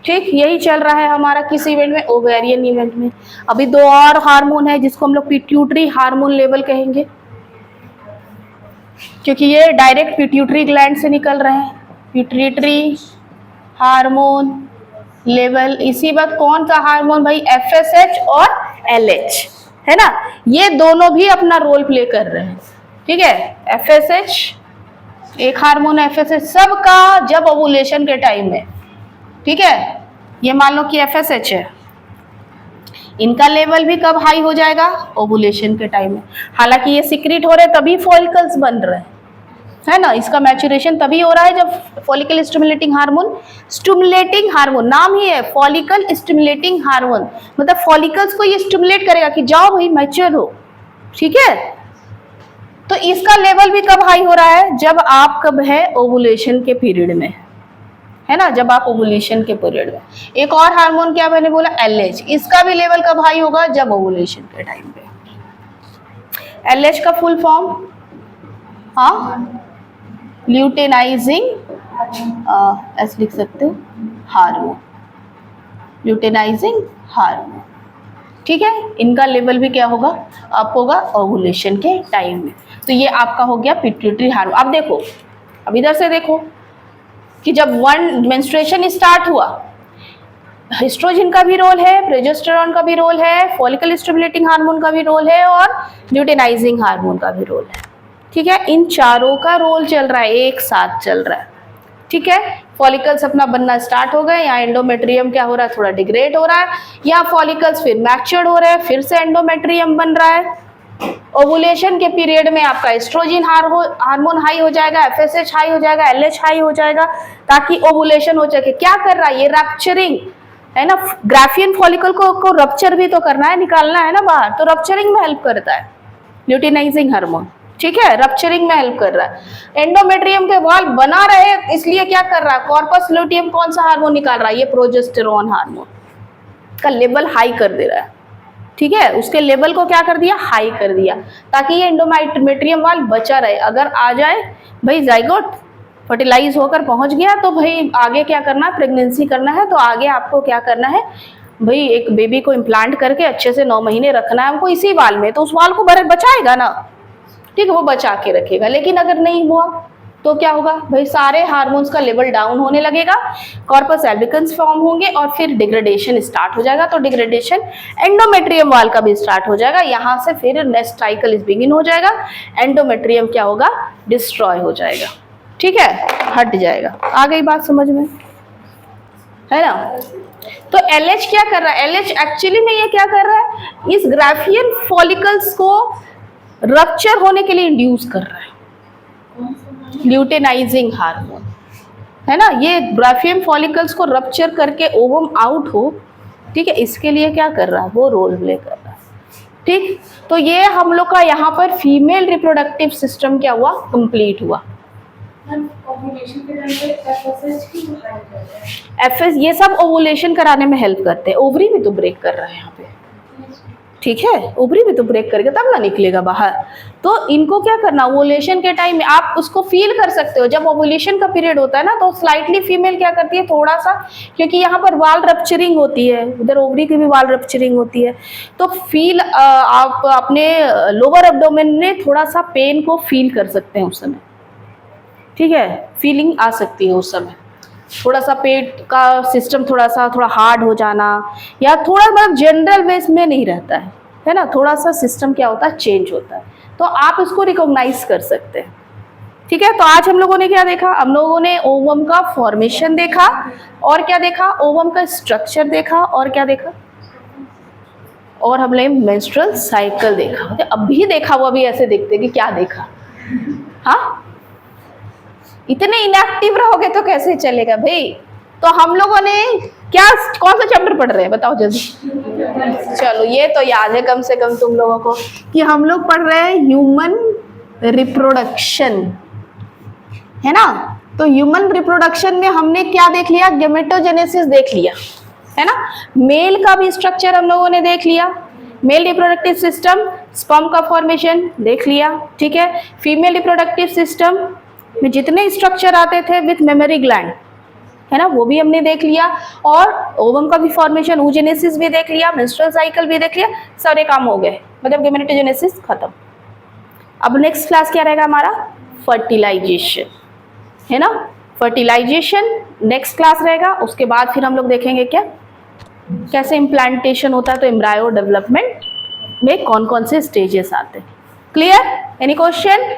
ठीक। यही चल रहा है हमारा किस इवेंट में? ओवेरियन इवेंट में। अभी दो और हार्मोन है जिसको हम लोग पिट्यूटरी हार्मोन लेवल कहेंगे, क्योंकि ये डायरेक्ट पिट्यूटरी ग्लैंड से निकल रहे हैं। पिट्यूटरी हार्मोन लेवल, इसी बात कौन सा हार्मोन भाई? FSH और LH, है ना। ये दोनों भी अपना रोल प्ले कर रहे हैं, ठीक है। FSH एक हार्मोन है, FSH सबका जब ओवुलेशन के टाइम में, ठीक है। ये मान लो कि FSH है, इनका लेवल भी कब हाई हो जाएगा? ओवुलेशन के टाइम में। हालांकि ये सिक्रीट हो रहे तभी फॉलिकल्स बन रहे हैं, है ना। इसका मैचुरेशन तभी हो रहा है जब फॉलिकल स्टिमुलेटिंग हार्मोन नाम ही है, फॉलिकल स्टिमुलेटिंग हार्मोन, मतलब फॉलिकल्स को ये स्टिमुलेट करेगा कि जाओ भाई मैच्योर हो, ठीक है। तो इसका लेवल भी कब हाई हो रहा है? जब आप कब है? ओवुलेशन के पीरियड में, है ना, जब आप ओवुलेशन के पीरियड में। एक और हार्मोन क्या मैंने बोला? LH, इसका भी लेवल कब हाई होगा? जब ओवुलेशन के टाइम पे। LH का फुल फॉर्म, हाँ, ल्यूटेनाइजिंग, ऐसे लिख सकते हो, हार्मोन, ल्यूटेनाइजिंग हार्मोन, ठीक है, इनका लेवल भी क्या होगा, अप होगा ओवुलेशन के टाइम में। तो ये आपका हो गया पिट्यूटरी हार्मोन। अब देखो, अब इधर से देखो कि जब मेंस्ट्रुएशन स्टार्ट हुआ, एस्ट्रोजन का भी रोल है, प्रोजेस्टेरॉन का भी रोल है, फॉलिकल स्टिमुलेटिंग हार्मोन का भी रोल है और ल्यूटेनाइजिंग हार्मोन का भी रोल है। ठीक है, इन चारों का रोल चल रहा है, एक साथ चल रहा है। ठीक है, फॉलिकल्स अपना बनना स्टार्ट हो गए, यहाँ एंडोमेट्रियम क्या हो रहा है, थोड़ा डिग्रेड हो रहा है, यहाँ फॉलिकल्स फिर मैच्योर्ड हो रहे हैं, फिर से एंडोमेट्रियम बन रहा है। ओवुलेशन के पीरियड में आपका एस्ट्रोजन हार्मोन हाई हो जाएगा, एफएसएच हाई हो जाएगा, एलएच हाई हो जाएगा, ताकि ओवुलेशन हो सके। क्या कर रहा है ये, रप्चरिंग है ना, ग्राफियन फॉलिकल को रप्चर भी तो करना है, निकालना है ना बाहर, तो रप्चरिंग में हेल्प करता है ल्यूटिनाइजिंग हार्मोन। ठीक है, रप्चरिंग में हेल्प कर रहा है। एंडोमेट्रियम के वॉल बना रहे, इसलिए क्या कर रहा है, कॉर्पस ल्यूटियम कौन सा हार्मोन निकाल रहा है, ये प्रोजेस्टेरॉन हार्मोन का लेवल हाई कर दे रहा है। ठीक है, उसके लेवल को क्या कर दिया, हाई कर दिया, ताकि ये एंडोमेट्रियम वाल बचा रहे। अगर आ जाए भाई जाइगोट फर्टिलाइज होकर पहुंच गया, तो भाई आगे क्या करना है, प्रेगनेंसी करना है, तो आगे आपको क्या करना है भाई, एक बेबी को इम्प्लांट करके अच्छे से 9 महीने रखना है हमको इसी वाल में, तो उस वाल को बचाएगा ना। ठीक है, वो बचा के रखेगा। लेकिन अगर नहीं हुआ तो क्या होगा भाई, सारे हार्मोन्स का लेवल डाउन होने लगेगा, कॉर्पस एल्बिकन्स फॉर्म होंगे और फिर डिग्रेडेशन स्टार्ट हो जाएगा। तो डिग्रेडेशन एंडोमेट्रियम वाल का भी स्टार्ट हो जाएगा, यहाँ से फिर नेक्स्ट साइकिल इस बिगिन हो जाएगा, एंडोमेट्रियम क्या होगा, डिस्ट्रॉय हो जाएगा। ठीक है, हट जाएगा। आ गई बात समझ में, है ना। तो एलएच क्या कर रहा है, एलएच एक्चुअली में ये क्या कर रहा है, इस ग्राफियन फॉलिकल्स को रप्चर होने के लिए इंड्यूस कर रहा है, ल्यूटेनाइजिंग हार्मोन, है ना। ये ग्राफियन फॉलिकल्स को रप्चर करके ओवम आउट हो, ठीक है, इसके लिए क्या कर रहा है, वो रोल प्ले कर रहा है। ठीक, तो ये हम लोग का यहाँ पर फीमेल रिप्रोडक्टिव सिस्टम क्या हुआ, कंप्लीट हुआ। एफएस ये सब ओवुलेशन कराने में हेल्प करते हैं। ओवरी भी तो ब्रेक कर रहा है यहाँ पे, ठीक है, ओवरी भी तो ब्रेक करके तब ना निकलेगा बाहर। तो इनको क्या करना, ओवुलेशन के टाइम में आप उसको फील कर सकते हो। जब ओवुलेशन का पीरियड होता है ना, तो स्लाइटली फीमेल क्या करती है, थोड़ा सा, क्योंकि यहाँ पर वाल रप्चरिंग होती है, उधर ओवरी की भी वाल रप्चरिंग होती है, तो फील आप अपने लोअर एब्डोमेन में थोड़ा सा पेन को फील कर सकते हैं उस समय। ठीक है, फीलिंग आ सकती है उस समय, थोड़ा सा पेट का सिस्टम थोड़ा हार्ड हो जाना, या थोड़ा मतलब जनरल बेस में नहीं रहता है ना, थोड़ा सा सिस्टम क्या होता है, चेंज होता है, तो आप इसको रिकॉग्नाइज कर सकते हैं। ठीक है, तो आज हम लोगों ने क्या देखा, हम लोगों ने ओवम का फॉर्मेशन देखा, और क्या देखा, ओवम का स्ट्रक्चर देखा, और क्या देखा, और हमने मेंस्ट्रुअल साइकिल देखा। अभी देखा वो अभी ऐसे देखते कि क्या देखा, हाँ, इतने इनएक्टिव रहोगे तो कैसे चलेगा भाई। तो हम लोगों ने क्या, कौन सा चैप्टर पढ़ रहे हैं बताओ जल्दी। चलो ये तो याद है कम से कम तुम लोगों को कि हम लोग पढ़ रहे हैं ह्यूमन रिप्रोडक्शन, है ना। तो ह्यूमन रिप्रोडक्शन में हमने क्या देख लिया, गेमेटोजेनेसिस देख लिया, है ना। मेल का भी स्ट्रक्चर हम लोगों ने देख लिया, मेल रिप्रोडक्टिव सिस्टम, स्पर्म का फॉर्मेशन देख लिया। ठीक है, फीमेल रिप्रोडक्टिव सिस्टम में जितने स्ट्रक्चर आते थे विथ मेमोरी ग्लैंड, है ना, वो भी हमने देख लिया, और ओवम का भी फॉर्मेशन, oogenesis भी देख लिया, मेंस्ट्रुअल साइकिल भी देख लिया, सारे काम हो गए, मतलब गेमेटोजेनेसिस खत्म। अब नेक्स्ट क्लास क्या रहेगा हमारा, फर्टिलाइजेशन, है ना। फर्टिलाइजेशन नेक्स्ट क्लास रहेगा। उसके बाद फिर हम लोग देखेंगे क्या, कैसे इम्प्लांटेशन होता है, तो एम्ब्रायो डेवलपमेंट में कौन कौन से स्टेजेस आते हैं। Clear, any question.